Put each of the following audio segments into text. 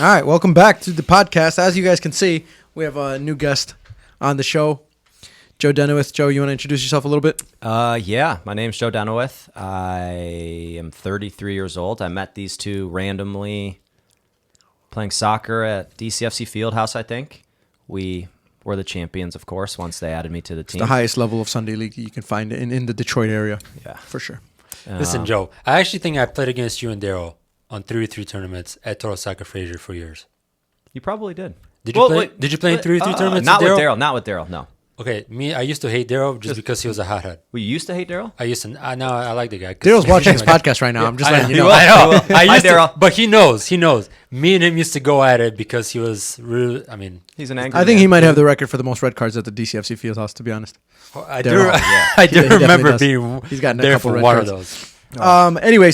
All right, welcome back to the podcast. As you guys can see, we have a new guest on the show, Joe Denowith. Joe, you want to introduce yourself a little bit? Yeah, my name's Joe Denowith. I am 33 years old. I met these two randomly playing soccer at DCFC Fieldhouse, I think. We were the champions, of course, once they added me to the team. It's the highest level of Sunday League you can find in the Detroit area. Yeah. For sure. Listen, Joe, I actually think I played against you and Daryl on 3v3 tournaments at Total Soccer Fraser for years. You probably did. Did you play in 3v3 tournaments? Not with Daryl. Not with Daryl, no. Okay, I used to hate Daryl just because he was a hothead. We used to hate Daryl? Now I like the guy. Daryl's watching this podcast right now. I'm just letting you know. I know. Hi, Daryl. But he knows. Me and him used to go at it because he was really, he's an angry I think man. he might have the record for the most red cards at the DCFC Fieldhouse, to be honest. I Daryl, do He definitely remember does. being He's gotten a there couple for red one cards. of those. Anyway,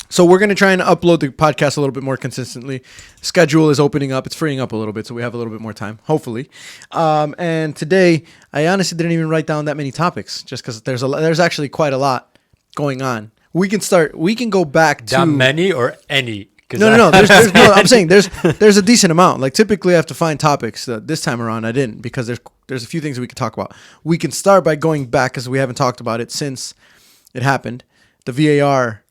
so we're going to try and upload the podcast a little bit more consistently. Schedule is opening up. It's freeing up a little bit, so we have a little bit more time, hopefully. And today, I honestly didn't even write down that many topics, just because there's actually quite a lot going on. We can go back to... That many or any? No. No, I'm saying there's a decent amount. Like, typically I have to find topics. This time around I didn't, because there's a few things that we could talk about. We can start by going back, because we haven't talked about it since it happened. The VAR...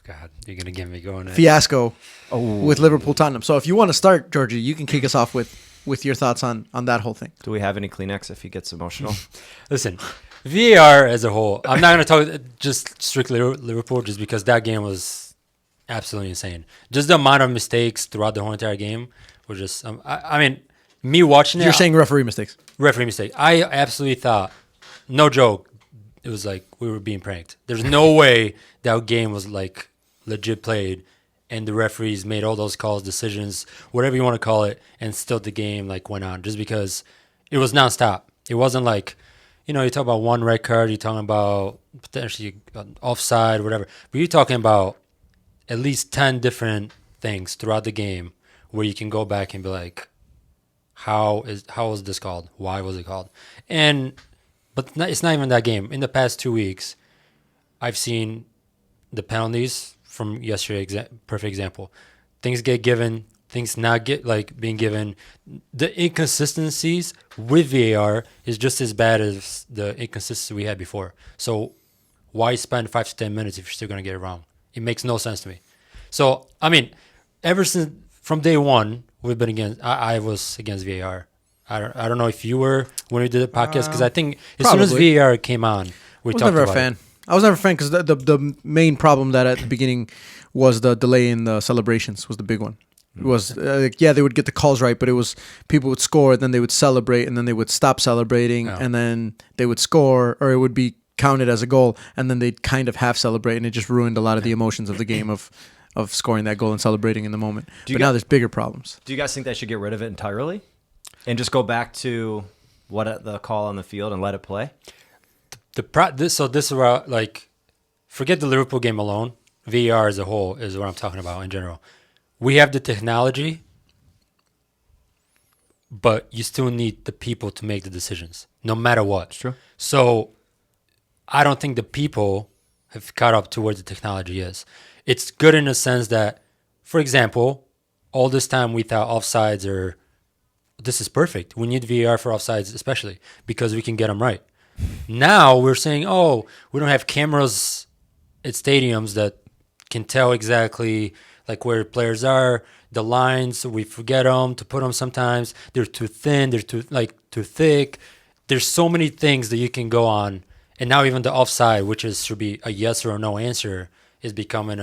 God, you're going to get me going. Fiasco with Liverpool-Tottenham. So if you want to start, Georgie, you can kick us off with your thoughts on that whole thing. Do we have any Kleenex if he gets emotional? Listen, VAR as a whole, I'm not going to talk just strictly Liverpool just because that game was absolutely insane. Just the amount of mistakes throughout the whole entire game were just, me watching it. You're saying referee mistakes. Referee mistake. I absolutely thought, no joke, it was like we were being pranked. There's no way that game was like legit played and the referees made all those calls, decisions, whatever you want to call it, and still the game like went on just because it was nonstop. It wasn't like, you talk about one red card, you're talking about potentially offside, whatever. But you're talking about at least 10 different things throughout the game where you can go back and be like, how was this called? Why was it called? But it's not even that game. In the past 2 weeks, I've seen the penalties from yesterday. Perfect example. Things get given, things not being given. The inconsistencies with VAR is just as bad as the inconsistency we had before. So why spend 5 to 10 minutes if you're still going to get it wrong? It makes no sense to me. So, ever since from day one, we've been against. I was against VAR. I don't know if you were when we did the podcast, because I think as soon as VAR came on, we talked about it. I was never a fan because the main problem that at the beginning was the delay in the celebrations was the big one. It was they would get the calls right, but it was people would score, then they would celebrate, and then they would stop celebrating, and then they would score, or it would be counted as a goal, and then they'd kind of half celebrate, and it just ruined a lot of the emotions of the game of scoring that goal and celebrating in the moment. But now there's bigger problems. Do you guys think they should get rid of it entirely and just go back to the call on the field and let it play? This is where forget the Liverpool game alone. VAR as a whole is what I'm talking about in general. We have the technology, but you still need the people to make the decisions, no matter what. It's true. So I don't think the people have caught up to where the technology is. It's good in the sense that, for example, all this time we thought offsides this is perfect. We need VAR for offsides especially because we can get them right. Now we're saying, we don't have cameras at stadiums that can tell exactly where players are, the lines. We forget them to put them sometimes. They're too thin. They're too thick. There's so many things that you can go on. And now even the offside, which should be a yes or a no answer, is becoming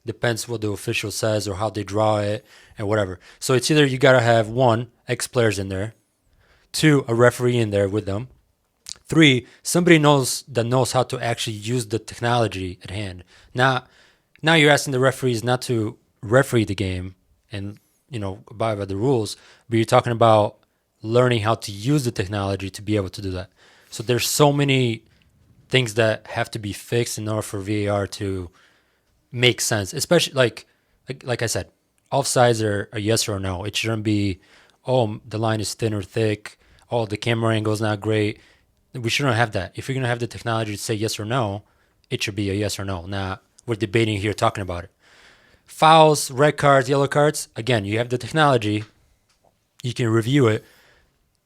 depends what the official says or how they draw it and whatever. So it's either you got to have 1, ex-players in there, 2, a referee in there with them, 3, somebody that knows how to actually use the technology at hand. Now you're asking the referees not to referee the game and abide by the rules, but you're talking about learning how to use the technology to be able to do that. So there's so many things that have to be fixed in order for VAR to make sense. Especially like I said, offsides are a yes or a no. It shouldn't be, the line is thin or thick. The camera angle is not great. We shouldn't have that. If you're gonna have the technology to say yes or no, it should be a yes or no. Not we're debating here talking about it. fouls, red cards, yellow cards. Again, you have the technology. You can review it.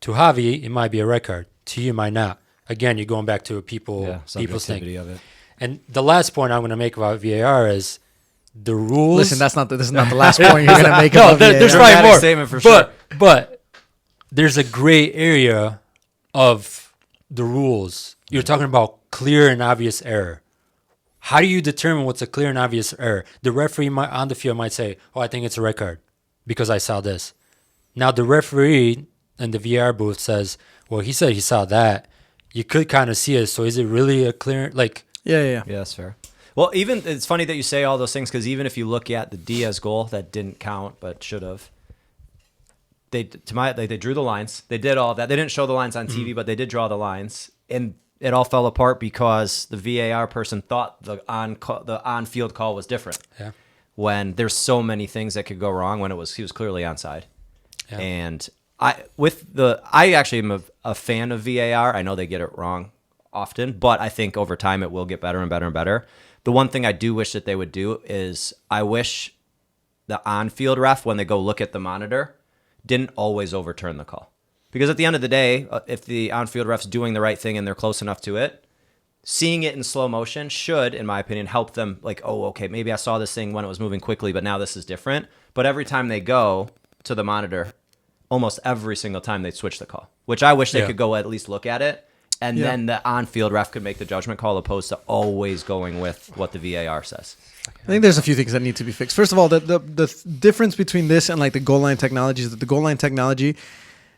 To Javi, it might be a red card. To you, it might not. Again, you're going back to people's thing. subjectivity of it. And the last point I'm going to make about VAR is the rules. Listen, this is not the last point you're gonna make. No, about there's VAR. probably more. Statement for sure. But there's a gray area of the rules. You're talking about clear and obvious error. How do you determine what's a clear and obvious error? The referee on the field might say, "Oh, I think it's a red card because I saw this." Now the referee in the VAR booth says, "Well, he said he saw that." You could kind of see it. So is it really a clear like? Yeah. Yeah, that's fair. Well, even it's funny that you say all those things because even if you look at the Diaz goal that didn't count but should have, they drew the lines. They did all that. They didn't show the lines on TV, but they did draw the lines, and it all fell apart because the VAR person thought the on-field call was different. Yeah. When there's so many things that could go wrong when he was clearly onside. Yeah. And I actually am a fan of VAR. I know they get it wrong often, but I think over time it will get better and better and better. The one thing I do wish that they would do is I wish the on-field ref, when they go look at the monitor, didn't always overturn the call. Because at the end of the day, if the on-field ref's doing the right thing and they're close enough to it, seeing it in slow motion should, in my opinion, help them like, oh, okay, maybe I saw this thing when it was moving quickly, but now this is different. But every time they go to the monitor, almost every single time they'd switch the call, which I wish they could go at least look at it. And then the on-field ref could make the judgment call opposed to always going with what the VAR says. I think there's a few things that need to be fixed. First of all, the difference between this and like the goal line technology is that the goal line technology,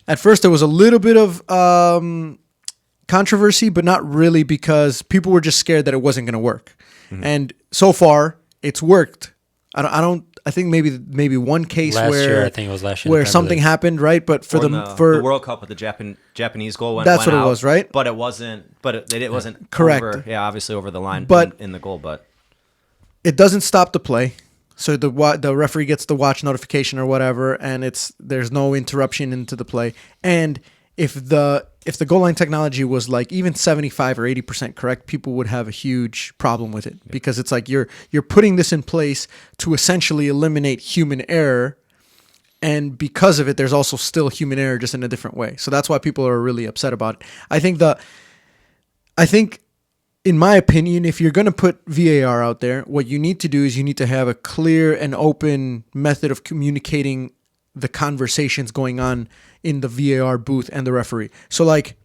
at first there was a little bit of controversy, but not really because people were just scared that it wasn't going to work. Mm-hmm. And so far, it's worked. I think maybe one case last where year, I think it was last year where something happened, right? But for the World Cup with the Japanese goal went that's what out, it was, right? But it wasn't. But it wasn't correct. Obviously over the line, but in the goal, but it doesn't stop the play. So the referee gets the watch notification or whatever, and there's no interruption into the play. And if the goal line technology was like even 75 or 80% correct, people would have a huge problem with it because it's like you're putting this in place to essentially eliminate human error, and because of it, there's also still human error just in a different way. So that's why people are really upset about it. I think, in my opinion, if you're going to put VAR out there, what you need to do is you need to have a clear and open method of communicating the conversations going on in the VAR booth and the referee. So like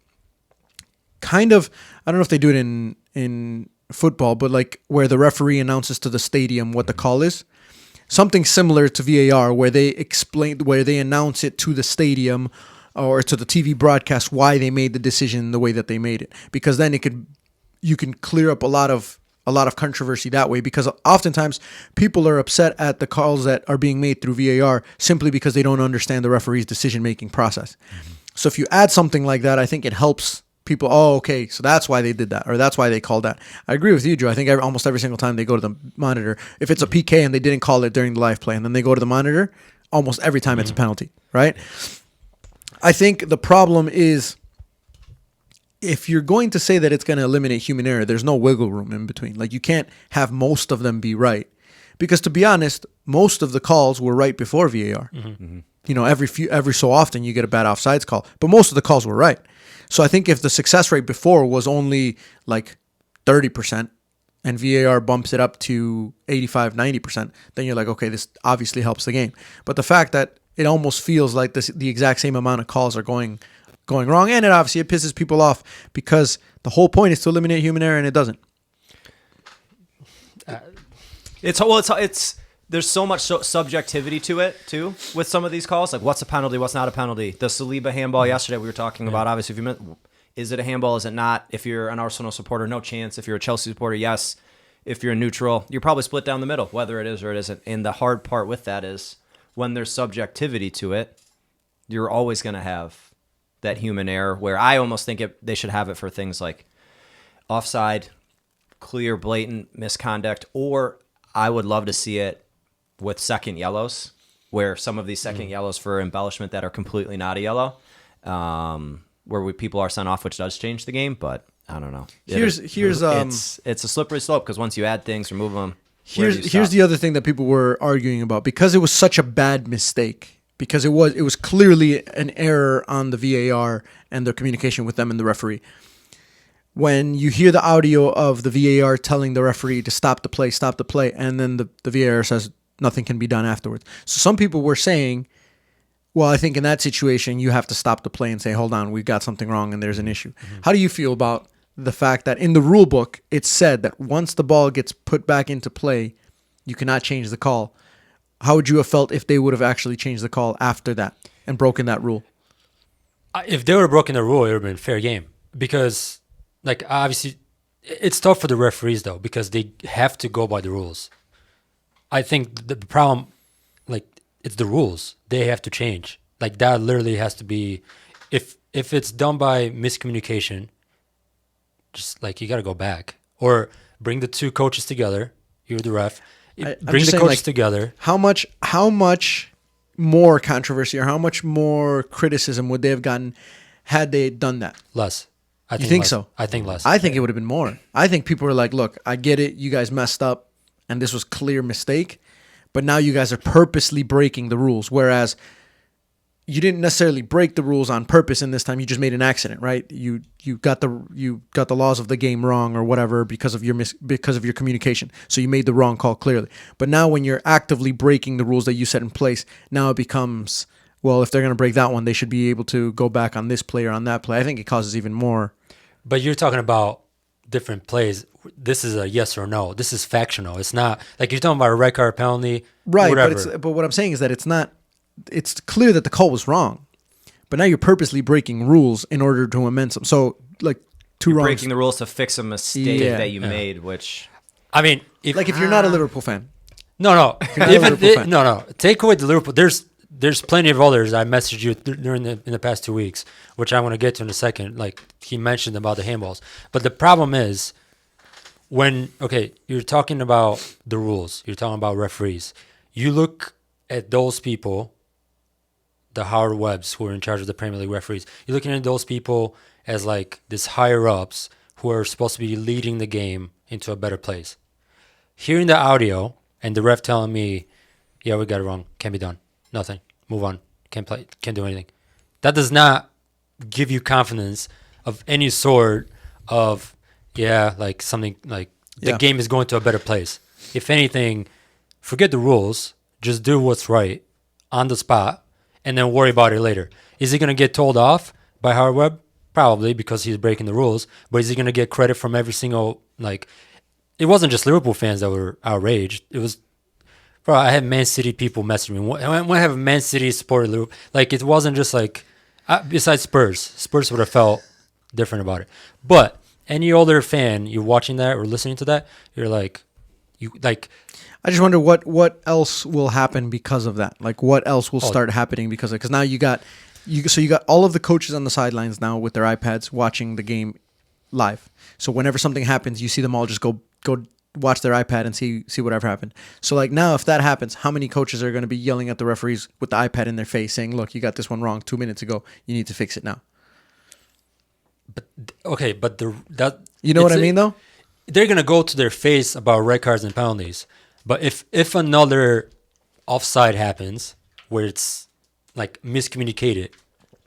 kind of, I don't know if they do it in football, but like where the referee announces to the stadium what the call is. Something similar to VAR where they announce it to the stadium or to the TV broadcast why they made the decision the way that they made it. Because then you can clear up a lot of controversy that way, because oftentimes people are upset at the calls that are being made through VAR simply because they don't understand the referee's decision-making process. Mm-hmm. So if you add something like that, I think it helps people. Oh, okay, so that's why they did that, or that's why they called that. I agree with you, Joe. I think almost every single time they go to the monitor, if it's a PK and they didn't call it during the live play, and then they go to the monitor, almost every time it's a penalty, right? I think the problem is, if you're going to say that it's going to eliminate human error, there's no wiggle room in between. Like, you can't have most of them be right. Because to be honest, most of the calls were right before VAR. Mm-hmm. Mm-hmm. You know, every so often you get a bad offsides call, but most of the calls were right. So I think if the success rate before was only like 30% and VAR bumps it up to 85, 90%, then you're like, okay, this obviously helps the game. But the fact that it almost feels like the exact same amount of calls are going wrong, and it pisses people off because the whole point is to eliminate human error, and it doesn't. There's so much subjectivity to it too with some of these calls, like what's a penalty, what's not a penalty. The Saliba handball yesterday we were talking about. Obviously, is it a handball? Is it not? If you're an Arsenal supporter, no chance. If you're a Chelsea supporter, yes. If you're a neutral, you're probably split down the middle, whether it is or it isn't. And the hard part with that is when there's subjectivity to it, you're always going to have that human error, where I almost think they should have it for things like offside, clear, blatant misconduct, or I would love to see it with second yellows, where some of these second yellows for embellishment that are completely not a yellow, where people are sent off, which does change the game, but I don't know. Here's it's a slippery slope because once you add things, remove them. Where do you Here's stop? the other thing that people were arguing about, because it was such a bad mistake, because it was clearly an error on the VAR and their communication with them and the referee. When you hear the audio of the VAR telling the referee to stop the play, and then the VAR says nothing can be done afterwards. So some people were saying, well, I think in that situation, you have to stop the play and say, hold on, we've got something wrong and there's an issue. How do you feel about the fact that in the rule book, it said that once the ball gets put back into play, you cannot change the call? How would you have felt if they would have actually changed the call after that and broken that rule? If they would have broken the rule, it would have been a fair game. Because, like, obviously, it's tough for the referees, though, because they have to go by the rules. I think the problem, like, it's the rules. They have to change. Like, that literally has to be, if it's done by miscommunication, just, like, you got to go back. Or bring the two coaches together. You're the ref. I'm Bring just the saying, coaches like, together. How much more controversy or how much more criticism would they have gotten had they done that? Less. I You think less. so? I think less. I think it would have been more. I think people were like, look, I get it. You guys messed up and this was clear mistake, but now you guys are purposely breaking the rules. Whereas you didn't necessarily break the rules on purpose in this time. You just made an accident, right? You got the laws of the game wrong or whatever because of your communication. So you made the wrong call clearly. But now when you're actively breaking the rules that you set in place, now it becomes, well, if they're going to break that one, they should be able to go back on this play or on that play. I think it causes even more. But you're talking about different plays. This is a yes or no. This is factional. It's not like you're talking about a red card penalty, Right, whatever. but what I'm saying is that it's clear that the call was wrong, but now you're purposely breaking rules in order to amend some. So, like, two wrongs. Breaking the rules to fix a mistake Yeah. that you made, which I mean, Like, if you're not a Liverpool fan, no, not a Liverpool fan. no. Take away the Liverpool. There's plenty of others I messaged you in the past 2 weeks, which I want to get to in a second. Like he mentioned about the handballs, but the problem is you're talking about the rules. You're talking about referees. You look at those people, the Howard Webbs who are in charge of the Premier League referees. You're looking at those people as like this higher ups who are supposed to be leading the game into a better place. Hearing the audio and the ref telling me, yeah, we got it wrong. Can't be done. Nothing. Move on. Can't play. Can't do anything. That does not give you confidence of any sort of, like something like the Yeah. game is going to a better place. If anything, forget the rules. Just do what's right on the spot and then worry about it later. Is he going to get told off by Howard Webb? Probably, because he's breaking the rules. But is he going to get credit from every single, like, it wasn't just Liverpool fans that were outraged. It was, bro, I had Man City people messaging me. When I have a Man City supporter, Liverpool, like, it wasn't just like, besides Spurs would have felt different about it. But any older fan, you're watching that or listening to that, you're like, I just wonder what else will happen because of that. Like, what else will start happening because of, because now you got all of the coaches on the sidelines now with their iPads watching the game live. So whenever something happens, you see them all just go watch their iPad and see whatever happened. So like now, if that happens, how many coaches are going to be yelling at the referees with the iPad in their face saying, "Look, you got this one wrong 2 minutes ago. You need to fix it now." but You know what I mean, though? they're gonna go to their face about red cards and penalties. But if another offside happens where it's like miscommunicated,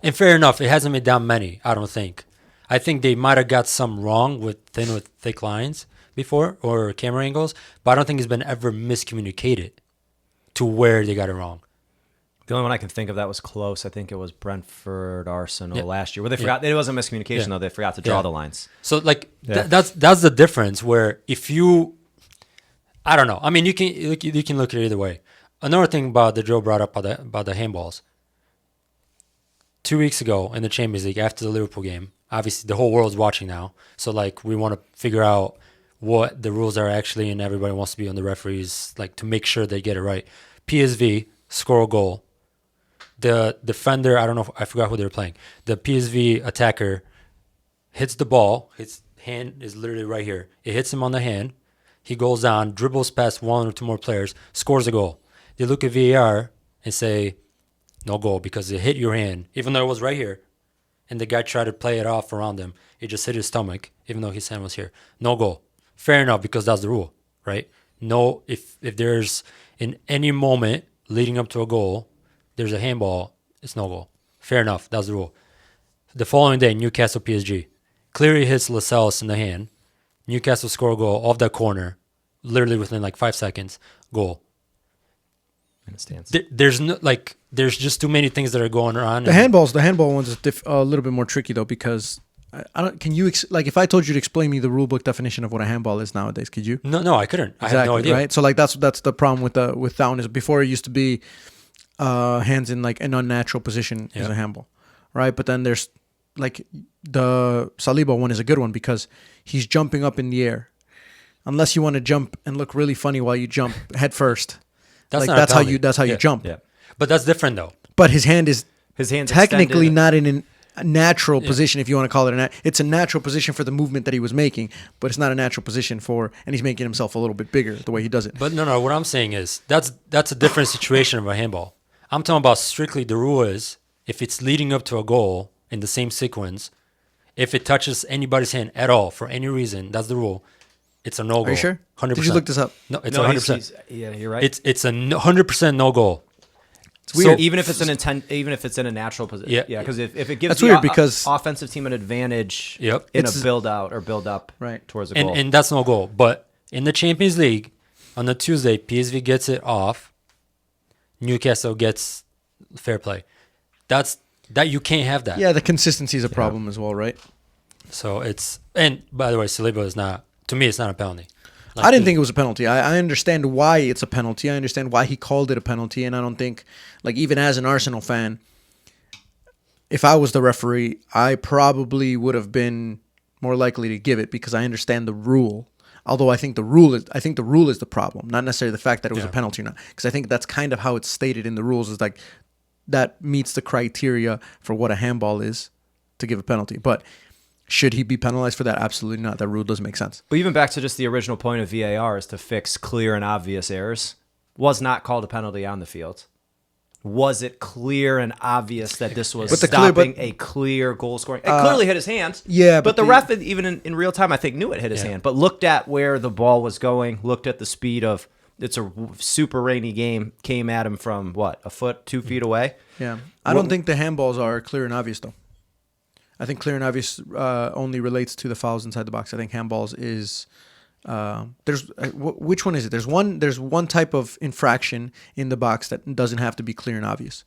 and fair enough, it hasn't been that many. I don't think. I think they might have got some wrong with thick lines before or camera angles, but I don't think it's been ever miscommunicated to where they got it wrong. the only one I can think of that was close, I think it was Brentford Arsenal Yeah. last year, where they forgot. It wasn't miscommunication though; they forgot to draw the lines. So like Yeah. that's the difference. Where if you, I don't know. I mean, you can look at it either way. Another thing about that Joe brought up about the handballs. 2 weeks ago in the Champions League after the Liverpool game, obviously the whole world's watching now. So like we want to figure out what the rules are actually, and everybody wants to be on the referees like to make sure they get it right. PSV score a goal. The defender, I don't know, I forgot who they were playing. The PSV attacker hits the ball. His hand is literally right here. It hits him on the hand. He goes down, dribbles past one or two more players, scores a goal. They look at VAR and say, no goal because it hit your hand, even though it was right here. And the guy tried to play it off around him. It just hit his stomach, even though his hand was here. No goal. Fair enough, because that's the rule, right? No, if there's in any moment leading up to a goal, there's a handball, it's no goal. Fair enough. That's the rule. The following day, Newcastle PSG. Cleary hits Lascelles in the hand. Newcastle score a goal off that corner, literally within like 5 seconds. Goal. In the stands. There's no there's just too many things that are going on. The handball one's a little bit more tricky though, because I don't. Can you if I told you to explain me the rule book definition of what a handball is nowadays? Could you? No, I couldn't. Exactly, I have no idea. Right. So that's the problem with that one is before it used to be hands in like an unnatural position is a handball, right? But then there's like the Saliba one is a good one because he's jumping up in the air. Unless you want to jump and look really funny while you jump head first. That's how you jump. Yeah. But that's different though. But his hand's technically extended. not in a natural position, if you want to call it it's a natural position for the movement that he was making, but it's not a natural position and he's making himself a little bit bigger the way he does it. But no, what I'm saying is that's a different situation of a handball. I'm talking about strictly the rule is if it's leading up to a goal in the same sequence, if it touches anybody's hand at all for any reason, that's the rule. It's a no goal. Are you sure? 100%. Did you look this up? No, it's 100%. Yeah, you're right. It's a 100% no goal. It's weird, even if it's even if it's in a natural position. Yeah. Because if it gives That's weird because offensive team an advantage Yep. in a build out or build up right towards a goal. And that's no goal. But in the Champions League, on the Tuesday, PSV gets it off. Newcastle gets fair play. That you can't have that. Yeah, the consistency is a problem as well, right? So and by the way, Saliba is not, to me, it's not a penalty. I didn't think it was a penalty. I understand why it's a penalty. I understand why he called it a penalty, and I don't think, even as an Arsenal fan, if I was the referee, I probably would have been more likely to give it because I understand the rule. Although I think the rule is the problem, not necessarily the fact that it was a penalty or not. Because I think that's kind of how it's stated in the rules, is like that meets the criteria for what a handball is to give a penalty. But should he be penalized for that? Absolutely not. That rule doesn't make sense. But even back to just the original point of VAR is to fix clear and obvious errors. Was not called a penalty on the field. Was it clear and obvious that this was stopping a clear goal scoring? It clearly hit his hand. Yeah, but the ref, even in real time, I think knew it hit his hand. But looked at where the ball was going, looked at the speed of, it's a super rainy game, came at him from, a foot, 2 feet away? Yeah. I don't think the handballs are clear and obvious, though. I think clear and obvious only relates to the fouls inside the box. I think handballs is which one is it? There's one type of infraction in the box that doesn't have to be clear and obvious.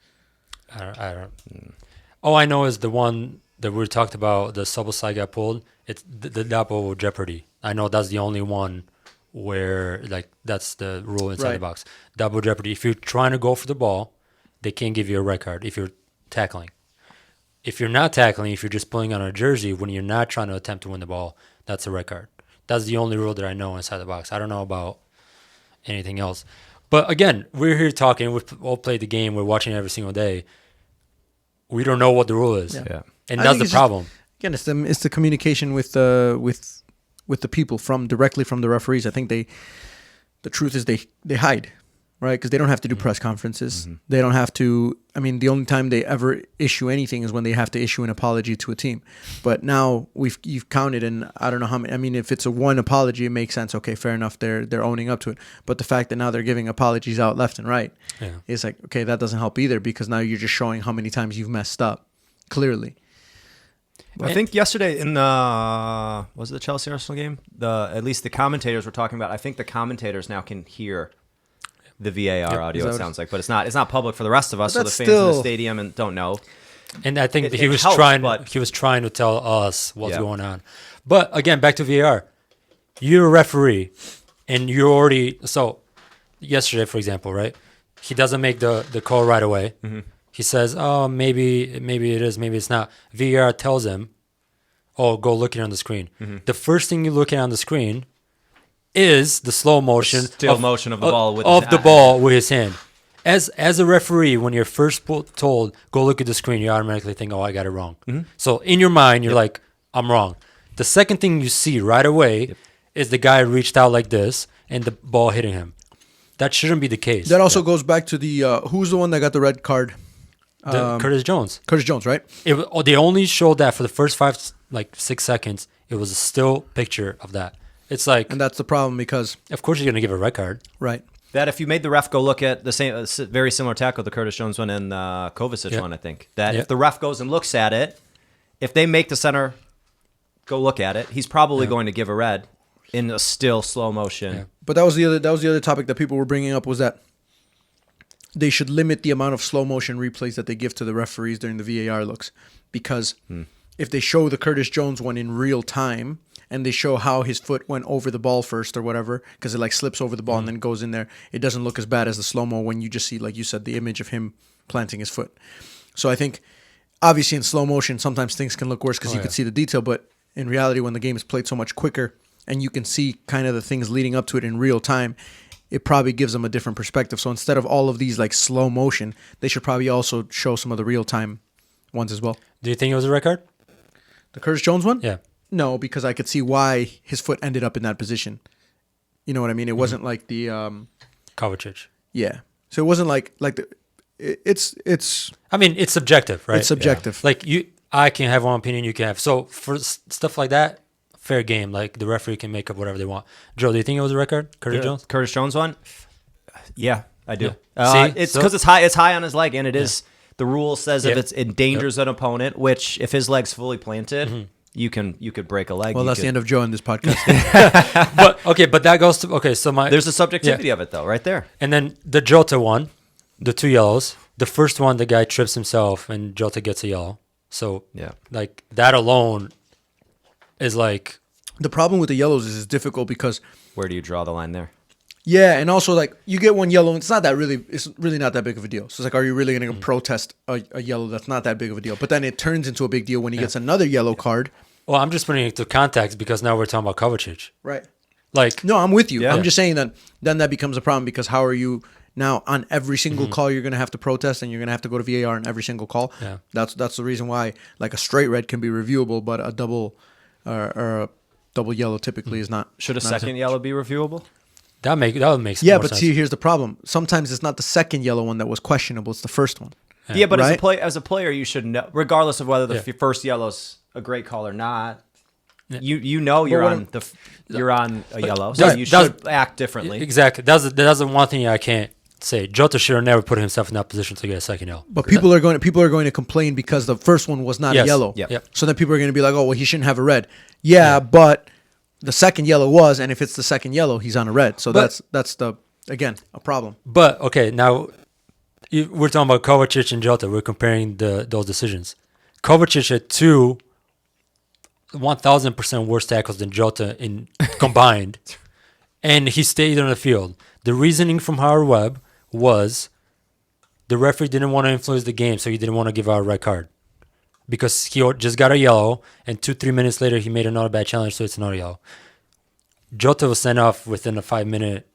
I don't. All I know is the one that we talked about. The Szoboszlai got pulled. It's the double jeopardy. I know that's the only one where that's the rule inside the box. Double jeopardy. If you're trying to go for the ball, they can't give you a red card if you're tackling. If you're not tackling, if you're just pulling on a jersey when you're not trying to attempt to win the ball, that's a red card. That's the only rule that I know inside the box. I don't know about anything else. But again, we're here talking. We've all played the game. We're watching every single day. We don't know what the rule is. Yeah. And that's the problem. It's the communication with the people directly from the referees. I think the truth is they hide. Right, because they don't have to do press conferences. Mm-hmm. They don't have to. I mean, the only time they ever issue anything is when they have to issue an apology to a team. But now you've counted, and I don't know how many. I mean, if it's a one apology, it makes sense. Okay, fair enough. They're owning up to it. But the fact that now they're giving apologies out left and right, it's like, okay, that doesn't help either, because now you're just showing how many times you've messed up. Clearly. I think yesterday in was it the Chelsea Arsenal game? At least the commentators were talking about. I think the commentators now can hear the VAR audio, it sounds like, but it's not public for the rest of us, so the fans in the stadium and don't know. And I think he was trying to tell us what's going on. But again, back to VAR. You're a referee, and you're already yesterday, for example, right? He doesn't make the call right away. Mm-hmm. He says, "Oh, maybe it is, maybe it's not." VAR tells him, "Oh, go look it on the screen." Mm-hmm. The first thing you look at on the screen is the slow motion, motion of the ball with his hand. As a referee, when you're first told go look at the screen, you automatically think, "Oh, I got it wrong." Mm-hmm. So in your mind, you're like, "I'm wrong." The second thing you see right away is the guy reached out like this and the ball hitting him. That shouldn't be the case. That also goes back to the who's the one that got the red card? Curtis Jones. Curtis Jones, right? They only showed that for the first 6 seconds. It was a still picture of that. It's like, And that's the problem because, of course, you're going to give a red card. right. That if you made the ref go look at the same, very similar tackle, the Curtis Jones one and the Kovacic one, I think, that if the ref goes and looks at it, if they make the center go look at it, he's probably going to give a red in a still slow motion. Yeah. But that was the other topic that people were bringing up was that they should limit the amount of slow motion replays that they give to the referees during the VAR looks, because if they show the Curtis Jones one in real time and they show how his foot went over the ball first or whatever, because it like slips over the ball and then goes in there, it doesn't look as bad as the slow mo when you just see, like you said, the image of him planting his foot. So I think obviously in slow motion sometimes things can look worse because you can see the detail, but in reality when the game is played so much quicker and you can see kind of the things leading up to it in real time, it probably gives them a different perspective. So instead of all of these like slow motion, they should probably also show some of the real time ones as well. Do you think it was a red card? The Curtis Jones one? Yeah. No, because I could see why his foot ended up in that position. You know what I mean? It wasn't like the Kovacic. yeah. So it wasn't like the it's I mean, it's subjective, right? It's subjective. Like I can have one opinion, you can have. So for stuff like that, fair game. Like the referee can make up whatever they want. Joe, do you think it was a red card? Curtis Jones? Curtis Jones one? Yeah, I do. Yeah. See? It's So- because it's high on his leg, and it is the rule says if Yeah. it endangers an opponent, which if his leg's fully planted, you could break a leg. well, that's the end of Joe in this podcast. But that goes to so my There's a subjectivity of it though, right there. and then the Jota one, the 2 yellows. The first one, the guy trips himself and Jota gets a yellow. So Yeah. like that alone is like The problem with the yellows is it's difficult because Where do you draw the line there? yeah, and also like you get one yellow, and it's really not that big of a deal. So it's like, are you really going to protest a yellow that's not that big of a deal? But then it turns into a big deal when he gets another yellow card. well, I'm just putting it into context because now we're talking about Kovacic. Right. Like No, I'm with you. Yeah. I'm just saying that then that becomes a problem because how are you now on every single call you're going to have to protest and you're going to have to go to VAR on every single call. Yeah. That's the reason why like a straight red can be reviewable, but a double or a double yellow typically is not. Should a not second yellow be reviewable? that would make Yeah, more but sense. see, here's the problem. Sometimes it's not the second yellow one that was questionable; it's the first one. Yeah, but Right? as a player, you should know, regardless of whether the Yeah. first yellow's a great call or not. You know you're what on you're on a yellow, so That's- you that's- should act differently. Exactly. That's the one thing I can't say. Jota should have never put himself in that position to get a second yellow. But people are going to complain because the first one was not Yes. a yellow. Yep. Yep. So then people are going to be like, "Oh, well, he shouldn't have a red." Yeah, but the second yellow was, and if it's the second yellow, he's on a red. So But- that's the again a problem. But okay, now we're talking about Kovacic and Jota. We're comparing those decisions. Kovacic had 2 1,000% worse tackles than Jota in combined, and he stayed on the field. The reasoning from Howard Webb was the referee didn't want to influence the game, so he didn't want to give out a red card because he just got a yellow, and 2-3 minutes later he made another bad challenge, so it's another yellow. Jota was sent off within a 5-minute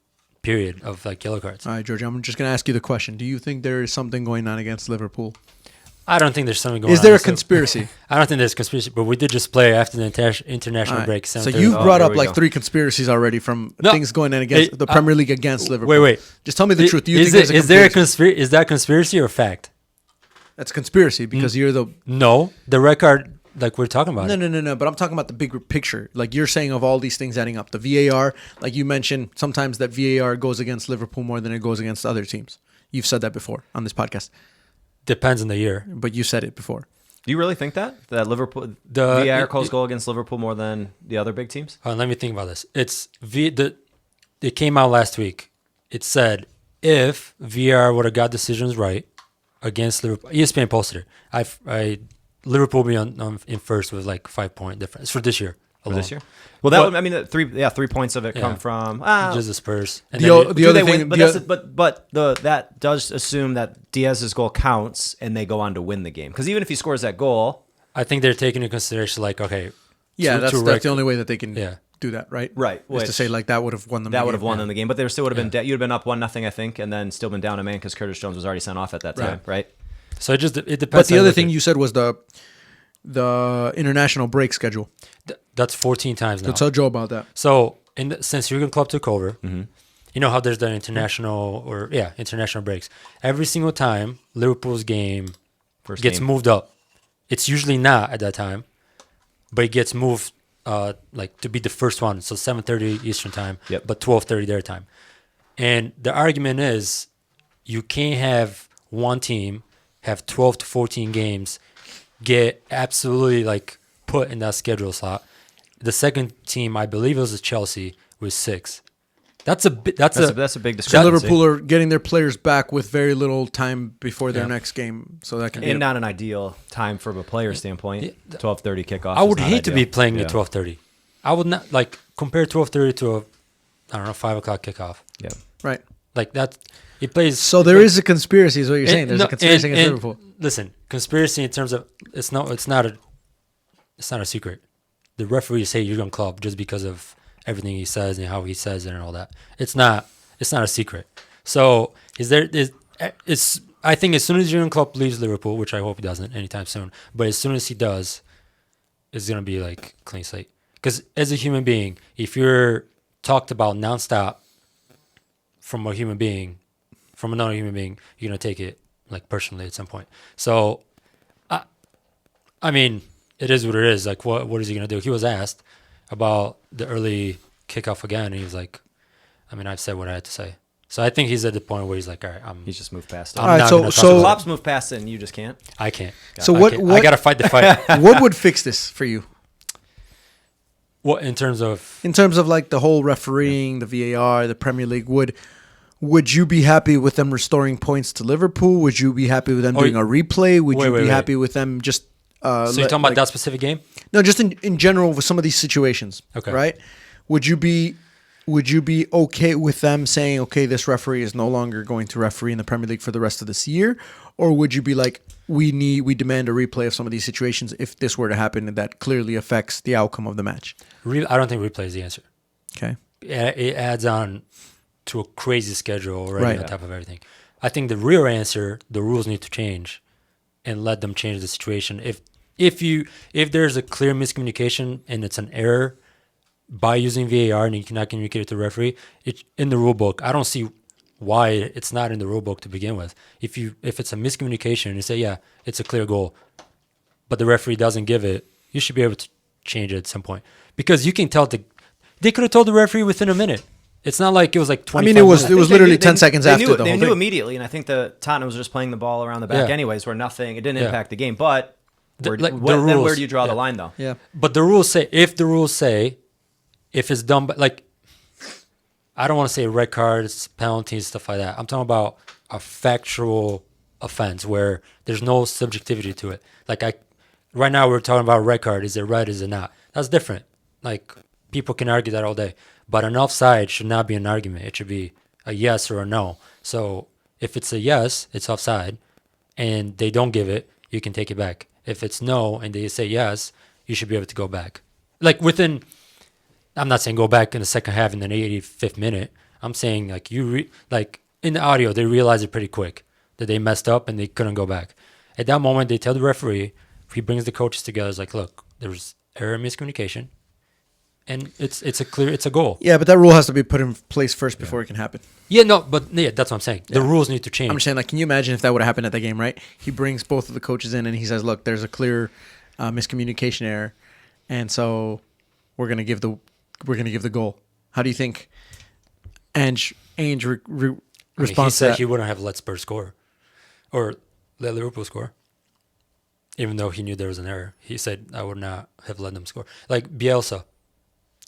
period of like yellow cards. All right, George, I'm just going to ask you the question. Do you think there is something going on against Liverpool? I don't think there's something going on. Is there a So- conspiracy? I don't think there's conspiracy, but we did just play after the international All right. break. So 7:30. you've Oh, brought here up we like go. 3 conspiracies already from No, things going on against it- the Premier League against Liverpool. wait. Just tell me the truth. Do you is think it, there's a conspiracy? is that conspiracy or fact? That's conspiracy because you're the No, the record like we're talking about. No. But I'm talking about the bigger picture. Like you're saying of all these things adding up. The VAR, like you mentioned, sometimes that VAR goes against Liverpool more than it goes against other teams. You've said that before on this podcast, Depends on the year. but you said it before. Do you really think that Liverpool The- VAR it- calls it- go against Liverpool more than the other big teams? Let me think about this. It came out last week. It said if VR would have got decisions right against Liverpool, ESPN posted it. Liverpool will be in first with like 5-point difference for this year. For alone. this year? Well, that But- would, I mean, 3 points of it Yeah. come from Just the Spurs. And The then o- it- the do other they thing- win? But the that does assume that Diaz's goal counts and they go on to win the game. Because even if he scores that goal, I think they're taking into consideration like okay, Yeah, to that's rec- the only way that they can Yeah. do that, right? Right, Is to which- say like that would have won them. that the would have game. won them the game. But there still would have been you'd have been up 1-0, I think, and then still been down a man because Curtis Jones was already sent off at that time, right? So it depends. But the on other what thing they- you said was the international break schedule. that's 14 times now. So tell Joe about that. So since Jurgen Klopp took over, Mm-hmm. you know how there's the international international breaks. Every single time Liverpool's game First gets game. moved up, it's usually not at that time, but it gets moved like to be the first one. So 7:30 Eastern time, Yep. but 12:30 their time. And the argument is you can't have one team have 12 to 14 games, get absolutely like put in that schedule slot. The second team, I believe it was Chelsea, was 6. That's a big That's a big So discrepancy. Liverpool are getting their players back with very little time before their Yeah. next game, so that can And be not an ideal time from a player standpoint. 12:30 kickoff. I would is not hate to be ideal. playing Yeah. at 12:30. I would not like compare 12:30 to a, I don't know, 5 o'clock kickoff. Yeah. right. Like that, it plays. So there is a conspiracy, is what you're saying. There's no, a conspiracy and- against and Liverpool. Listen, conspiracy in terms of it's not a secret. The referees hate Jurgen Klopp just because of everything he says and how he says it and all that. It's not a secret. So it's I think as soon as Jurgen Klopp leaves Liverpool, which I hope he doesn't anytime soon, but as soon as he does, it's gonna be like clean slate. Because as a human being, if you're talked about nonstop from a human being, from another human being, you're gonna take it like personally at some point. So, I mean, it is what it is. Like, what is he gonna do? He was asked about the early kickoff again, and he was like, I mean, I've said what I had to say. So I think he's at the point where he's like, all right, He's just moved past it. I'm All right, not so- gonna talk so- about it. Klopp's moved past it, and you just can't. I can't. So I what? can't. What I gotta fight the fight. what would fix this for you What in terms of? in terms of like the whole refereeing, the VAR, the Premier League? Would you be happy with them restoring points to Liverpool? Would you be happy with them Oh, doing a replay? Would you wait, be wait. happy with them just? So you're talking about that specific game? No, just in general with some of these situations. Okay. Right? Would you be okay with them saying, okay, this referee is no longer going to referee in the Premier League for the rest of this year? Or would you be like, we demand a replay of some of these situations if this were to happen and that clearly affects the outcome of the match? I don't think replay is the answer. Okay. It adds on to a crazy schedule already Right. on top of everything. I think the real answer, the rules need to change and let them change the situation. If there's a clear miscommunication and it's an error by using VAR and you cannot communicate it to the referee, it's in the rule book. I don't see why it's not in the rule book to begin with. If it's a miscommunication and you say, yeah, it's a clear goal, but the referee doesn't give it, you should be able to change it at some point. Because you can tell they could have told the referee within a minute. It's not like it was like 25 I mean, it was minutes. literally 10 seconds after the They whole knew thing. immediately, and I think the Tottenham was just playing the ball around the back Yeah. anyways, where nothing, it didn't Yeah. impact the game. But The- where, like, the then where rules, do you draw the yeah. line, though? Yeah. But the rules say, if it's done by, like, I don't want to say red cards, penalties, stuff like that. I'm talking about a factual offense where there's no subjectivity to it. Like, right now we're talking about a red card. Is it red? Is it not? That's different. Like, people can argue that all day. But an offside should not be an argument. It should be a yes or a no. So if it's a yes, it's offside, and they don't give it, you can take it back. If it's no and they say yes, you should be able to go back. Like within, I'm not saying go back in the second half in the 85th minute. I'm saying like like in the audio, they realize it pretty quick that they messed up and they couldn't go back. At that moment, they tell the referee, he brings the coaches together, it's like, look, there's error and miscommunication. And it's a goal. Yeah, but that rule has to be put in place first before it can happen. Yeah, no, but yeah, that's what I'm saying. The rules need to change. I'm just saying, like, can you imagine if that would have happened at the game, right? He brings both of the coaches in and he says, look, there's a clear miscommunication error, and so we're gonna give the goal. How do you think Ainge he responds to said that? he wouldn't have let Spurs score or let Liverpool score, even though he knew there was an error. He said, I would not have let them score. Like Bielsa.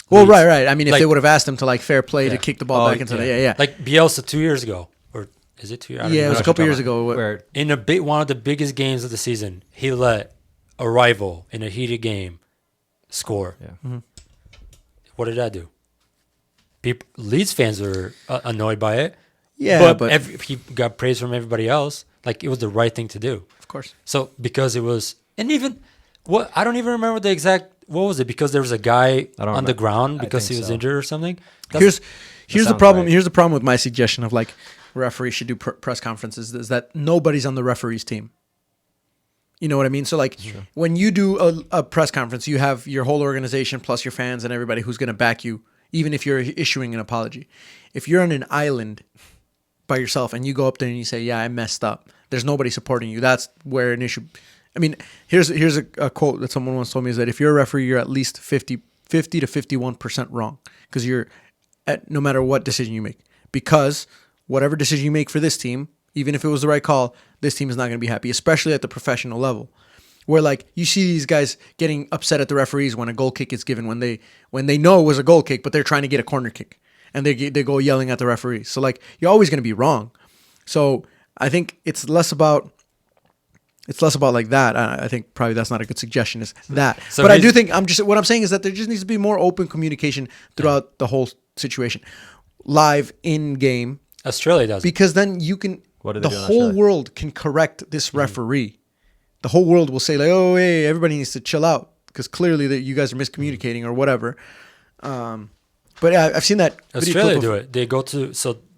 Well, Leeds. right. I mean, if Like- they would have asked him to like fair play to Yeah. kick the ball back into the yeah. Like Bielsa 2 years ago, or is it 2 years? I don't Yeah, even it was know a couple what years you're talking ago. Where about. In one of the biggest games of the season, he let a rival in a heated game score. Yeah. Mm-hmm. What did that do? Leeds fans were annoyed by it. Yeah, but he got praise from everybody else. Like it was the right thing to do. of course. So because it was, and even what I don't even remember the exact. What was it? Because there was a guy I don't on the remember. ground I because he think was so. injured or something. Here's the sounds problem. right. Here's the problem with my suggestion of like referees should do press conferences is that nobody's on the referee's team. You know what I mean? So like when you do a press conference, you have your whole organization plus your fans and everybody who's going to back you, even if you're issuing an apology. If you're on an island by yourself and you go up there and you say, "Yeah, I messed up," there's nobody supporting you. That's where an issue. I mean, here's a quote that someone once told me is that if you're a referee, you're at least 50 50 to 51% wrong because you're at no matter what decision you make. Because whatever decision you make for this team, even if it was the right call, this team is not going to be happy, especially at the professional level. Where like you see these guys getting upset at the referees when a goal kick is given when they know it was a goal kick, but they're trying to get a corner kick and they go yelling at the referees. So like you're always going to be wrong. So I think it's less about like that. I think probably that's not a good suggestion. Is that? So but I do think what I'm saying is that there just needs to be more open communication throughout the whole situation, live in game. Australia does because then you can. What do they the do in whole Australia? world can correct this referee. The whole world will say like, "Oh, hey, everybody needs to chill out because clearly that you guys are miscommunicating or whatever." But I've seen that. Australia do it. They go to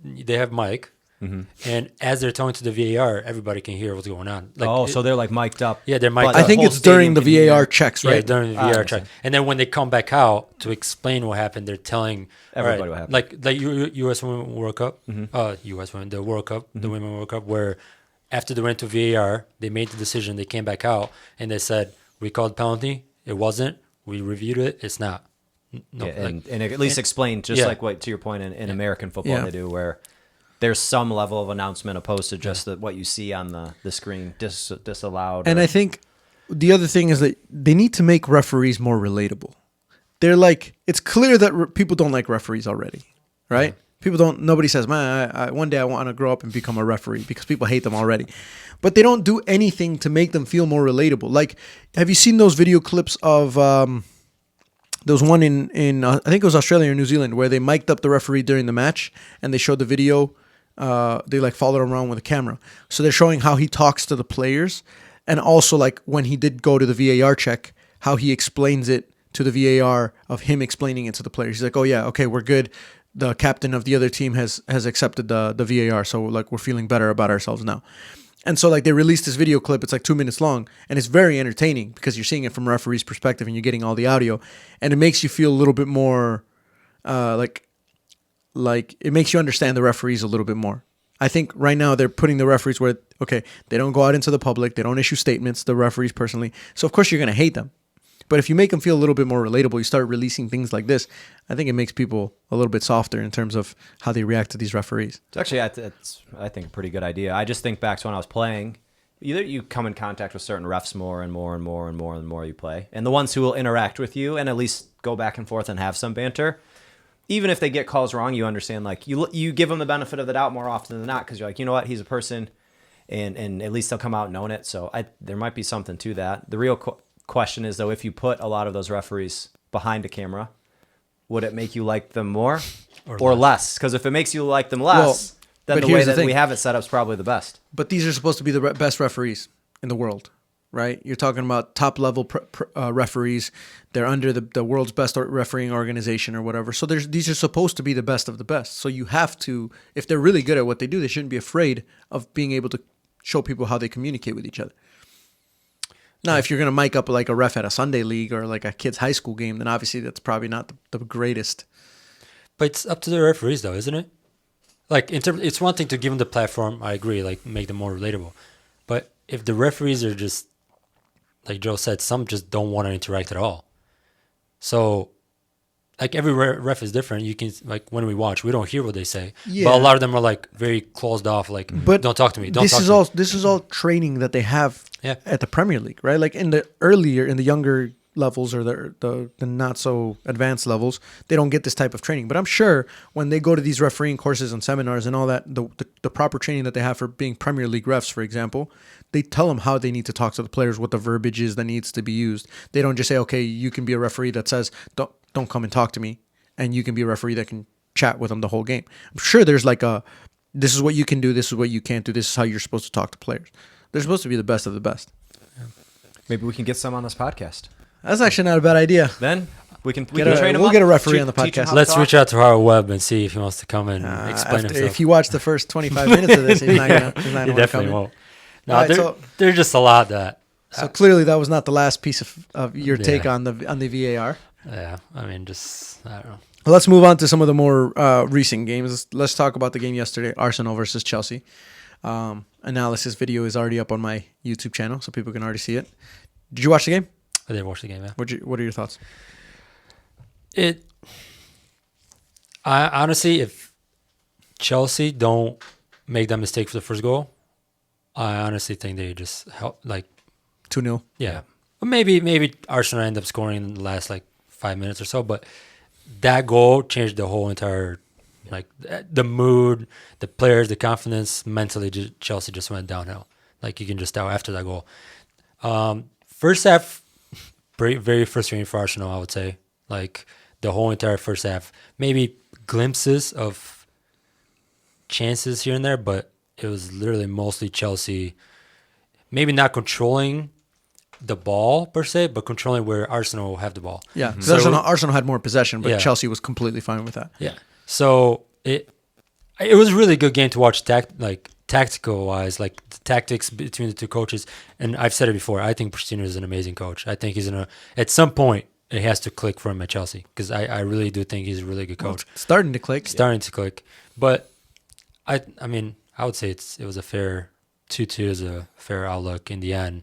they have mic, and as they're talking to the VAR, everybody can hear what's going on. Like, so they're like mic'd up. Yeah, they're mic'd but up. I think whole it's during the stadium can VAR hear. checks, Yeah, right? during the VAR check. understand. And then when they come back out to explain what happened, they're telling Everybody all what happened. Like U.S. Women World Cup, U.S. Women, the World Cup, the Women World Cup, where after they went to VAR, they made the decision, they came back out, and they said, we called penalty, it wasn't, we reviewed it, it's not. No, Yeah, like, and at least explain, just yeah. like what to your point in American football Yeah. they do, where there's some level of announcement opposed to just what you see on the screen disallowed. And I think the other thing is that they need to make referees more relatable. They're like, it's clear that people don't like referees already, right? Nobody says, man, one day I want to grow up and become a referee because people hate them already. But they don't do anything to make them feel more relatable. Like, have you seen those video clips of, there was one in I think it was Australia or New Zealand where they mic'd up the referee during the match and they showed the video. They like followed him around with a camera. So they're showing how he talks to the players and also like when he did go to the VAR check, how he explains it to the VAR of him explaining it to the players. He's like, oh yeah, okay, we're good. The captain of the other team has accepted the VAR, so like we're feeling better about ourselves now. And so like they released this video clip. It's like 2 minutes long, and it's very entertaining because you're seeing it from a referee's perspective and you're getting all the audio, and it makes you feel a little bit more like it makes you understand the referees a little bit more. I think right now they're putting the referees where okay, they don't go out into the public, they don't issue statements, the referees personally. So of course you're gonna hate them. But if you make them feel a little bit more relatable, you start releasing things like this, I think it makes people a little bit softer in terms of how they react to these referees. it's actually, it's, I think, a pretty good idea. I just think back to when I was playing. Either you come in contact with certain refs more and more and more and more and more you play, and the ones who will interact with you and at least go back and forth and have some banter. Even if they get calls wrong, you understand. Like you give them the benefit of the doubt more often than not because you're like, you know what, he's a person, and at least they'll come out knowing it. So there might be something to that. The real question is though, if you put a lot of those referees behind a camera, would it make you like them more or less? Because if it makes you like them less, then but the way here's the that thing. we have it set up is probably the best. But these are supposed to be the best referees in the world, right? You're talking about top level referees. They're under the world's best refereeing organization or whatever. So these are supposed to be the best of the best. So you have to, if they're really good at what they do, they shouldn't be afraid of being able to show people how they communicate with each other. Now, if you're going to mic up like a ref at a Sunday league or like a kid's high school game, then obviously that's probably not the greatest. But it's up to the referees, though, isn't it? Like, it's one thing to give them the platform. I agree, like make them more relatable. But if the referees are just, like Joe said, some just don't want to interact at all. So, like every ref is different. You can like when we watch, we don't hear what they say. Yeah. But a lot of them are like very closed off. Like, But don't talk to me. Don't this talk is to all me. this is all training that they have Yeah. at the Premier League, right? Like in the younger levels or the not so advanced levels, they don't get this type of training. But I'm sure when they go to these refereeing courses and seminars and all that, the proper training that they have for being Premier League refs, for example, they tell them how they need to talk to the players, what the verbiage is that needs to be used. They don't just say, okay, you can be a referee that says don't come and talk to me, and you can be a referee that can chat with them the whole game. I'm sure there's like this is what you can do, this is what you can't do, this is how you're supposed to talk to players. They're supposed to be the best of the best. Maybe we can get some on this podcast. That's actually not a bad idea. Then we can Train train him we'll up. get a referee Teach- on the teach him podcast. how to Let's talk. reach out to Howard Webb and see if he wants to come and explain himself. If you watch the first 25 minutes of this, he's not gonna he wanna definitely come in. won't. No, All right, there's just a lot that. So clearly that was not the last piece of your Yeah. take on the VAR. Yeah, I mean, just I don't know. Well, let's move on to some of the more recent games. Let's talk about the game yesterday, Arsenal versus Chelsea. Analysis video is already up on my YouTube channel, so people can already see it. Did you watch the game? I didn't watch the game. Yeah. What are your thoughts? I honestly, if Chelsea don't make that mistake for the first goal, I honestly think they just help. Like, 2-0. yeah, but maybe Arsenal end up scoring in the last like 5 minutes or so. But that goal changed the whole entire, like the mood, the players, the confidence. Mentally, Chelsea just went downhill. Like you can just tell after that goal. First half, very, very frustrating for Arsenal, I would say. Like the whole entire first half, maybe glimpses of chances here and there, but it was literally mostly Chelsea. Maybe not controlling the ball per se, but controlling where Arsenal have the ball. Yeah, 'cause So- Arsenal had more possession, but Yeah. Chelsea was completely fine with that. Yeah. So it was a really good game to watch tactical wise, like the tactics between the two coaches. And I've said it before, I think Pochettino is an amazing coach. I think he's at some point it has to click for him at Chelsea because I really do think he's a really good Well, coach. it's starting to click. Starting to click. But I mean, I would say it was a fair 2-2 is a fair outlook in the end.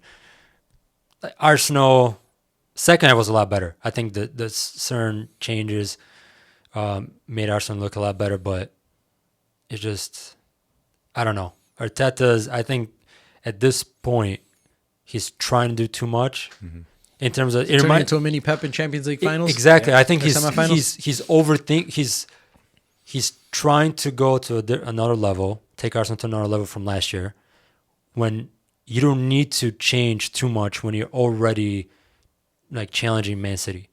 Like, Arsenal second half was a lot better. I think the certain changes made Arsenal look a lot better, but it just, I don't know. Arteta's, I think at this point, he's trying to do too much in terms of Turning into a mini Pep in Champions League finals. Exactly. I think Or semifinals? he's trying to go to another level, take Arsenal to another level from last year, when you don't need to change too much when you're already like challenging Man City.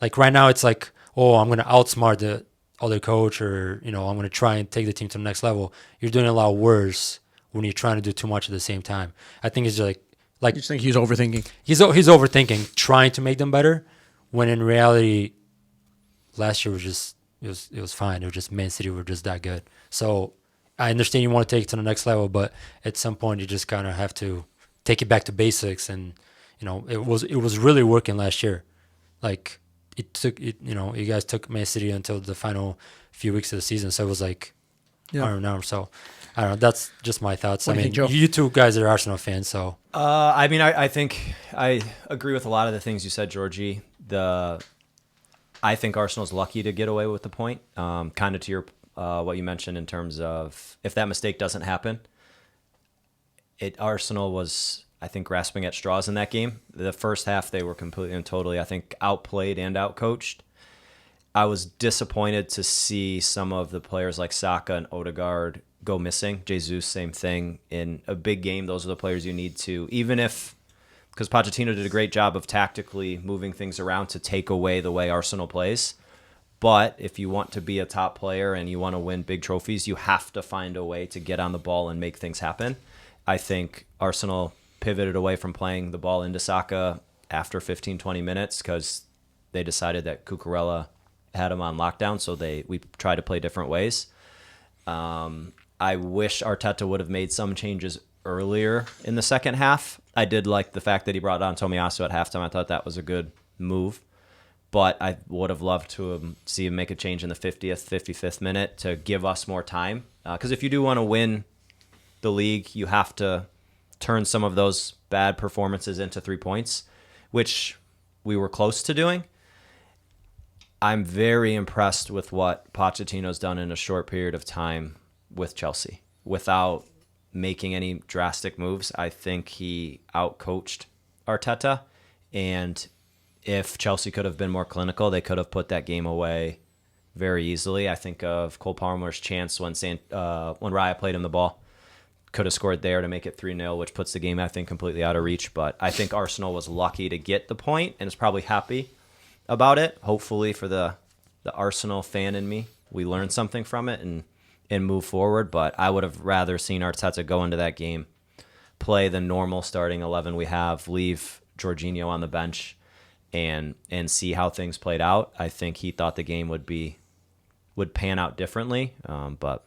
Like right now, it's like, oh, I'm gonna outsmart the other coach, or I'm gonna try and take the team to the next level. You're doing a lot worse when you're trying to do too much at the same time. I think it's just like You just think he's overthinking? he's overthinking, trying to make them better, when in reality, last year was just it was fine. It was just Man City were just that good. So I understand you want to take it to the next level, but at some point you just kind of have to take it back to basics. And it was really working last year. Like it took it. You guys took Man City until the final few weeks of the season. So it was like Yeah. I don't know. So I don't know. That's just my thoughts. What I do you mean, think, Joe? you two guys are Arsenal fans, so I mean, I think I agree with a lot of the things you said, Georgie. I think Arsenal's lucky to get away with the point. Kind of to your what you mentioned in terms of if that mistake doesn't happen, Arsenal was, I think, grasping at straws in that game. The first half they were completely and totally, I think, outplayed and outcoached. I was disappointed to see some of the players like Saka and Odegaard go missing. Jesus, same thing. In a big game, those are the players you need to, even if, because Pochettino did a great job of tactically moving things around to take away the way Arsenal plays. But if you want to be a top player and you want to win big trophies, you have to find a way to get on the ball and make things happen. I think Arsenal pivoted away from playing the ball into Saka after 15, 20 minutes because they decided that Cucurella had him on lockdown, so we tried to play different ways. I wish Arteta would have made some changes earlier in the second half. I did like the fact that he brought on Tomiyasu at halftime. I thought that was a good move. But I would have loved to see him make a change in the 50th, 55th minute to give us more time. Because if you do want to win the league, you have to turn some of those bad performances into 3 points, which we were close to doing. I'm very impressed with what Pochettino's done in a short period of time with Chelsea. Without making any drastic moves, I think he outcoached Arteta. And if Chelsea could have been more clinical, they could have put that game away very easily. I think of Cole Palmer's chance when Raya played him the ball. Could have scored there to make it 3-0, which puts the game, I think, completely out of reach. But I think Arsenal was lucky to get the point and is probably happy about it. Hopefully for the Arsenal fan in me, we learned something from it and move forward. But I would have rather seen Arteta go into that game, play the normal starting 11 we have, leave Jorginho on the bench, and see how things played out. I think he thought the game would pan out differently, but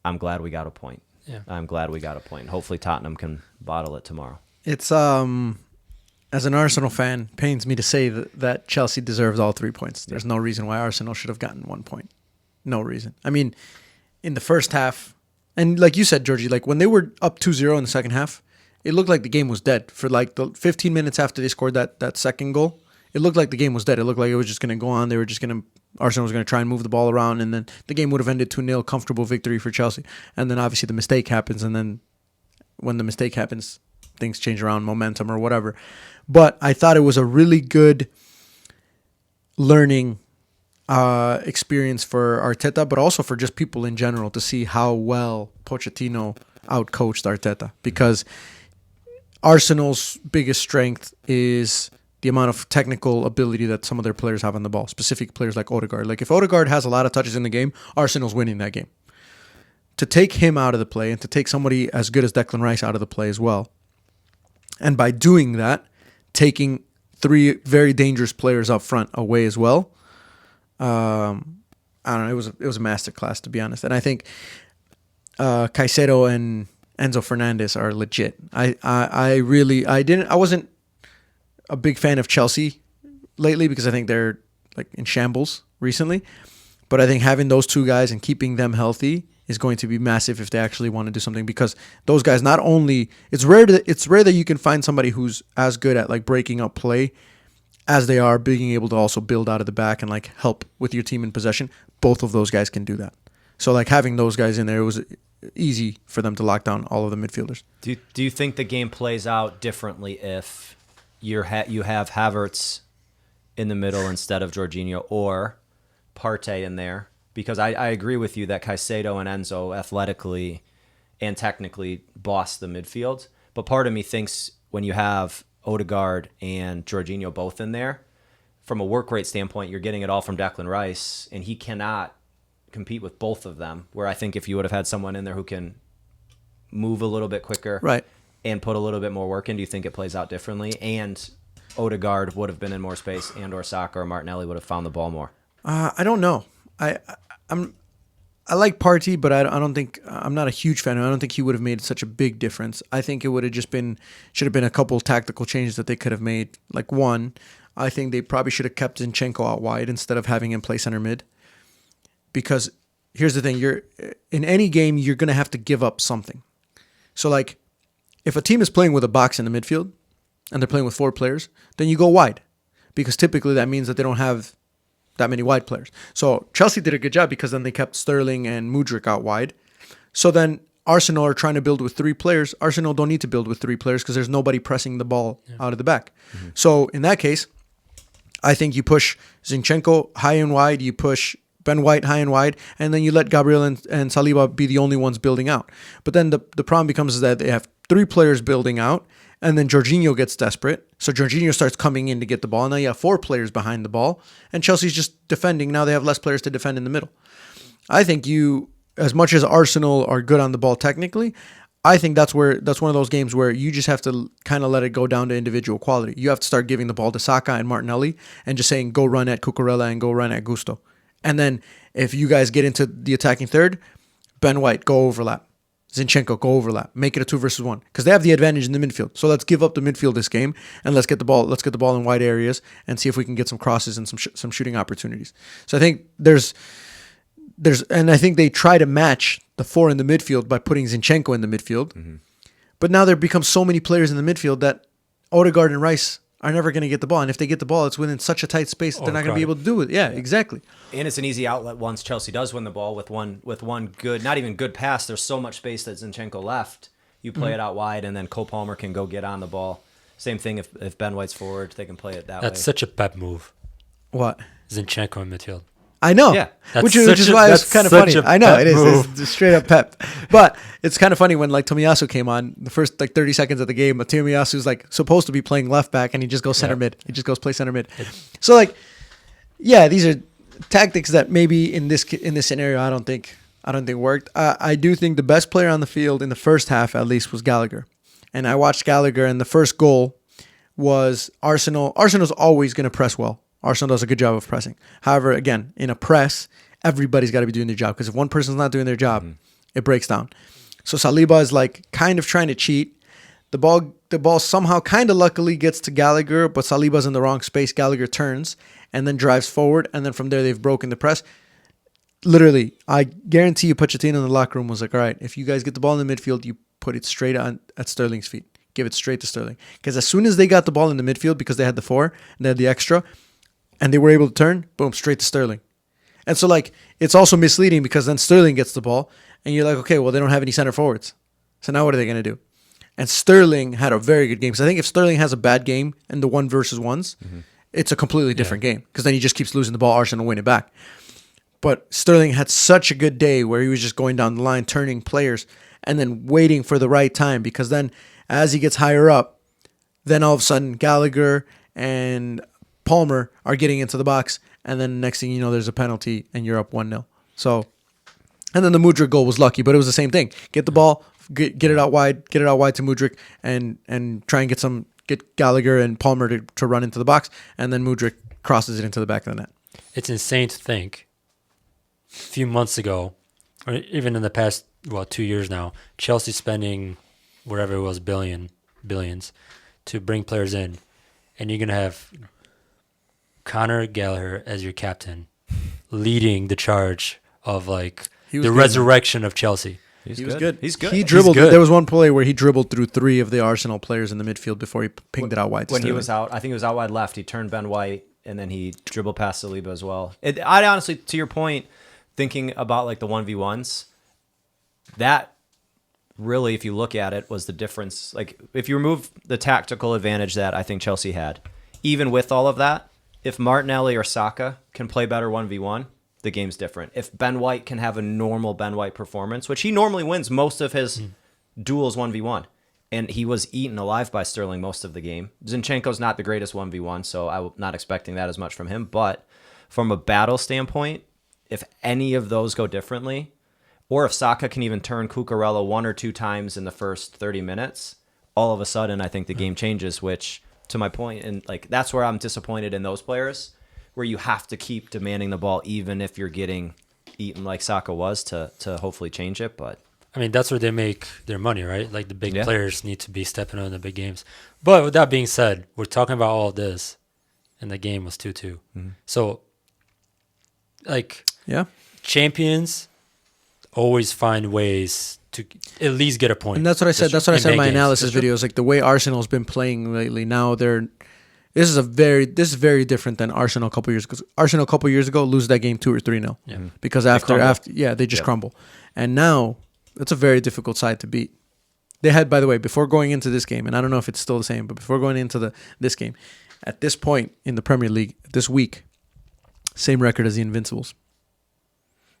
I'm glad we got a point. Yeah. I'm glad we got a point. Hopefully Tottenham can bottle it tomorrow. It's as an Arsenal fan, pains me to say that Chelsea deserves all 3 points. There's no reason why Arsenal should have gotten 1 point. No reason. I mean, in the first half, and like you said, Georgie, like when they were up 2-0 in the second half, it looked like the game was dead. For like the 15 minutes after they scored that second goal, it looked like the game was dead. It looked like it was just going to go on. Arsenal was going to try and move the ball around, and then the game would have ended 2-0, comfortable victory for Chelsea. And then obviously the mistake happens, and then when the mistake happens, things change around, momentum or whatever. But I thought it was a really good learning experience for Arteta, but also for just people in general to see how well Pochettino outcoached Arteta. Because Arsenal's biggest strength is the amount of technical ability that some of their players have on the ball, specific players like Odegaard. Like if Odegaard has a lot of touches in the game, Arsenal's winning that game. To take him out of the play and to take somebody as good as Declan Rice out of the play as well. And by doing that, taking 3 very dangerous players up front away as well. I don't know. It was a masterclass, to be honest. And I think Caicedo and Enzo Fernandez are legit. I wasn't a big fan of Chelsea lately because I think they're like in shambles recently. But I think having those 2 guys and keeping them healthy is going to be massive if they actually want to do something, because those guys not only it's rare that you can find somebody who's as good at like breaking up play as they are being able to also build out of the back and like help with your team in possession. Both of those guys can do that. So like having those guys in there, it was easy for them to lock down all of the midfielders. Do you think the game plays out differently if you have Havertz in the middle instead of Jorginho, or Partey in there? Because I agree with you that Caicedo and Enzo athletically and technically boss the midfield. But part of me thinks when you have Odegaard and Jorginho both in there, from a work rate standpoint, you're getting it all from Declan Rice, and he cannot compete with both of them. Where I think if you would have had someone in there who can move a little bit quicker, right, and put a little bit more work in, do you think it plays out differently? And Odegaard would have been in more space, and or Saka or Martinelli would have found the ball more. I don't know. I like Partey, but I don't think I'm not a huge fan. I don't think he would have made such a big difference. I think it would have should have been a couple tactical changes that they could have made. Like one, I think they probably should have kept Zinchenko out wide instead of having him play center mid. Because here's the thing: in any game you're gonna have to give up something. So like, if a team is playing with a box in the midfield and they're playing with 4 players, then you go wide, because typically that means that they don't have that many wide players. So Chelsea did a good job because then they kept Sterling and Mudryk out wide. So then Arsenal are trying to build with 3 players. Arsenal don't need to build with 3 players because there's nobody pressing the ball out of the back. Mm-hmm. So in that case, I think you push Zinchenko high and wide, you push Ben White high and wide, and then you let Gabriel and Saliba be the only ones building out. But then the problem becomes is that they have 3 players building out, and then Jorginho gets desperate. So Jorginho starts coming in to get the ball. Now you have 4 players behind the ball, and Chelsea's just defending. Now they have less players to defend in the middle. I think as much as Arsenal are good on the ball technically, I think that's one of those games where you just have to kind of let it go down to individual quality. You have to start giving the ball to Saka and Martinelli and just saying, go run at Cucurella and go run at Gusto. And then if you guys get into the attacking third, Ben White, go overlap. Zinchenko, go overlap. Make it a 2 versus 1 because they have the advantage in the midfield. So let's give up the midfield this game and let's get the ball in wide areas and see if we can get some crosses and some shooting opportunities. So I think and I think they try to match the 4 in the midfield by putting Zinchenko in the midfield. Mm-hmm. But now there become so many players in the midfield that Odegaard and Rice are never going to get the ball. And if they get the ball, it's within such a tight space that they're not going to be able to do it. Yeah, exactly. And it's an easy outlet once Chelsea does win the ball with one good, not even good pass. There's so much space that Zinchenko left. You play it out wide, and then Cole Palmer can go get on the ball. Same thing if Ben White's forward, they can play it that way. That's such a Pep move. What? Zinchenko in midfield. I know, yeah. which is why it's kind of funny. I know it is. It's straight up Pep. But it's kind of funny when like Tomiyasu came on the first like 30 seconds of the game. Tomiyasu's like supposed to be playing left back, and he just goes center mid. He just goes play center mid. So like, yeah, these are tactics that maybe in this scenario I don't think worked. I do think the best player on the field in the first half at least was Gallagher, and I watched Gallagher, and the first goal was Arsenal. Arsenal's always going to press well. Arsenal does a good job of pressing. However, again, in a press, everybody's got to be doing their job because if one person's not doing their job, it breaks down. So Saliba is like kind of trying to cheat. The ball somehow kind of luckily gets to Gallagher, but Saliba's in the wrong space. Gallagher turns and then drives forward, and then from there they've broken the press. Literally, I guarantee you Pochettino in the locker room was like, all right, if you guys get the ball in the midfield, you put it straight on at Sterling's feet. give it straight to Sterling. Because as soon as they got the ball in the midfield, because they had the 4 and they had the extra, and they were able to turn, boom, straight to Sterling. And so, like, it's also misleading because then Sterling gets the ball, and you're like, okay, well, they don't have any center forwards. So now what are they going to do? And Sterling had a very good game. Because I think if Sterling has a bad game in the 1v1s, it's a completely different game. Because then he just keeps losing the ball, Arsenal win it back. But Sterling had such a good day where he was just going down the line, turning players, and then waiting for the right time. Because then as he gets higher up, then all of a sudden Gallagher and Palmer are getting into the box. And then next thing you know, there's a penalty and you're up 1-0. So, and then the Mudryk goal was lucky, but it was the same thing. Get the ball, get it out wide to Mudryk, and try and get Gallagher and Palmer to run into the box. And then Mudryk crosses it into the back of the net. It's insane to think a few months ago, or even in the past, 2 years now, Chelsea spending whatever it was, billions to bring players in, and you're going to have Conor Gallagher as your captain leading the charge of like the resurrection of Chelsea. He was good. He's good. He dribbled. There was one play where he dribbled through 3 of the Arsenal players in the midfield before he pinged it out wide. When he was out, I think it was out wide left. He turned Ben White, and then he dribbled past Saliba as well. I honestly, to your point, thinking about like the 1v1s, that really, if you look at it, was the difference. Like if you remove the tactical advantage that I think Chelsea had, even with all of that, if Martinelli or Saka can play better 1v1, the game's different. If Ben White can have a normal Ben White performance, which he normally wins most of his duels 1v1, and he was eaten alive by Sterling most of the game. Zinchenko's not the greatest 1v1, so I'm not expecting that as much from him. But from a battle standpoint, if any of those go differently, or if Saka can even turn Cucurella 1 or 2 times in the first 30 minutes, all of a sudden I think the game changes, which, to my point, and like that's where I'm disappointed in those players, where you have to keep demanding the ball even if you're getting eaten like Saka was to hopefully change it. But I mean, that's where they make their money, right? Like the big players need to be stepping on in the big games. But with that being said, we're talking about all of this, and the game was 2-2. So, like, champions always find ways to at least get a point. And that's what I said. That's what I said in my analysis videos. Like the way Arsenal's been playing lately. Now this is very different than Arsenal a couple years ago. Arsenal a couple years ago lose that game 2 or 3-0. Because they just crumble. And now it's a very difficult side to beat. They had, by the way, before going into this game, and I don't know if it's still the same, but before going into this game, at this point in the Premier League this week, same record as the Invincibles.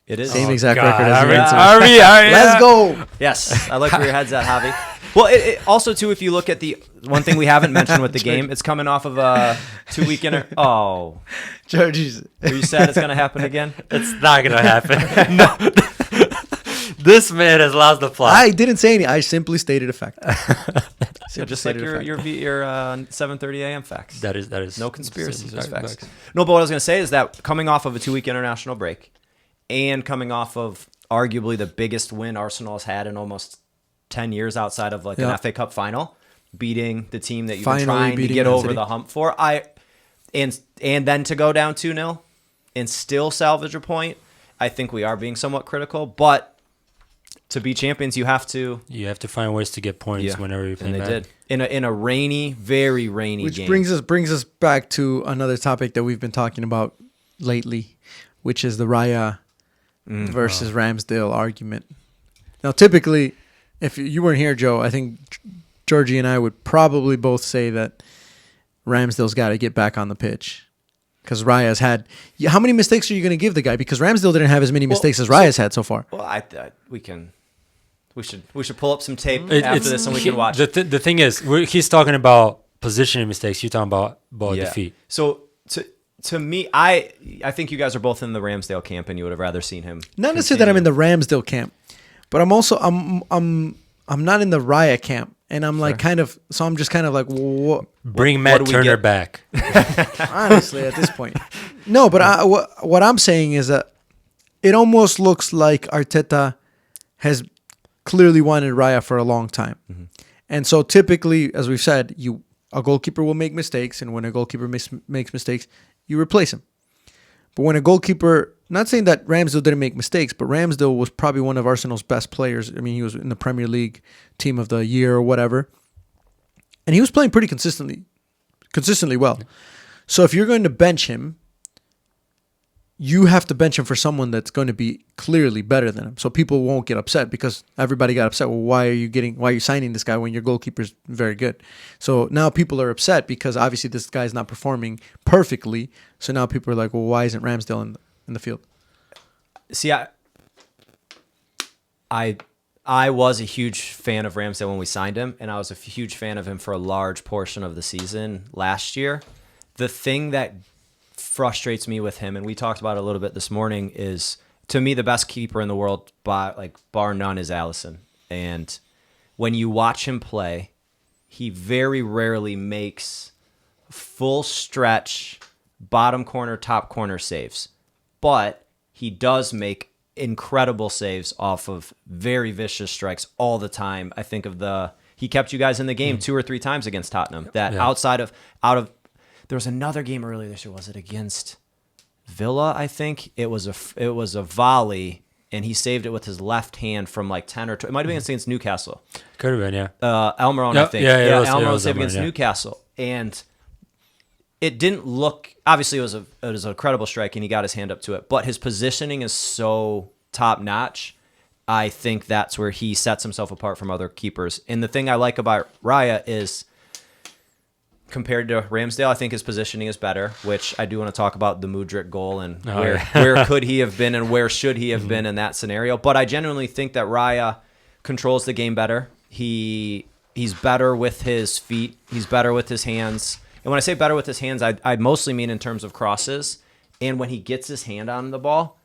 it is Same exact record as the Invincibles. Let's Let's go. Yes, I like where your head's at, Javi. Well, it also too, if you look at the one thing we haven't mentioned with the game, it's coming off of a 2-week Oh, Georgie's. are you sad it's gonna happen again? It's not going to happen. No. This man has lost the plot. I didn't say any. I simply stated a fact. Just like your 7:30 a.m. facts. That is No conspiracies, just facts. No, but what I was gonna say is that coming off of a 2-week international break, and coming off of arguably the biggest win Arsenal has had in almost 10 years outside of like an FA Cup final, beating the team that you've been trying to get over the hump for. And then to go down 2-0 and still salvage a point, I think we are being somewhat critical. But to be champions, you have to find ways to get points whenever you play. And they did in a rainy, very rainy Which game. brings us back to another topic that we've been talking about lately, which is the Raya versus Ramsdale argument. Now, typically, if you weren't here, Joe, I think Georgie and I would probably both say that Ramsdale's got to get back on the pitch because Raya's had. How many mistakes are you going to give the guy? Because Ramsdale didn't have as many mistakes as Raya's had so far. Well, we should pull up some tape after this and we can watch. The thing is, he's talking about positioning mistakes. You're talking about defeat. So to me, I think you guys are both in the Ramsdale camp, and you would have rather seen him. Not necessarily that I'm in the Ramsdale camp, but I'm also I'm not in the Raya camp, and I'm like I'm just kind of like, what? Bring Matt Turner back. Honestly, at this point, no. But what I'm saying is that it almost looks like Arteta has clearly wanted Raya for a long time, and so typically, as we've said, a goalkeeper will make mistakes, and when a goalkeeper makes mistakes, you replace him. But when a goalkeeper, not saying that Ramsdale didn't make mistakes, but Ramsdale was probably one of Arsenal's best players. I mean, he was in the Premier League Team of the Year or whatever. and he was playing pretty consistently well. So if you're going to bench him, you have to bench him for someone that's going to be clearly better than him. So people won't get upset because everybody got upset. Well, why are you signing this guy when your goalkeeper's very good? So now people are upset because obviously this guy's not performing perfectly. So now people are like, well, why isn't Ramsdale in the field? See, I was a huge fan of Ramsdale when we signed him, and I was a huge fan of him for a large portion of the season last year. The thing that frustrates me with him, and we talked about it a little bit this morning, is to me the best keeper in the world, bar none, is Alisson. And when you watch him play, he very rarely makes full stretch, bottom corner, top corner saves. But he does make incredible saves off of very vicious strikes all the time. I think of he kept you guys in the game 2 or 3 times against Tottenham. There was another game earlier this year. Was it against Villa? I think it was a volley, and he saved it with his left hand from like 10 or 12. It might have been against Newcastle. Could have been, yeah. Almiron, I think. Yeah, Almiron saved against Newcastle, and it didn't look. Obviously, it was a credible strike, and he got his hand up to it. But his positioning is so top notch. I think that's where he sets himself apart from other keepers. And the thing I like about Raya is, compared to Ramsdale, I think his positioning is better, which I do want to talk about the Mudryk goal and where could he have been and where should he have been in that scenario. But I genuinely think that Raya controls the game better. He's better with his feet. He's better with his hands. And when I say better with his hands, I mostly mean in terms of crosses. And when he gets his hand on the ball,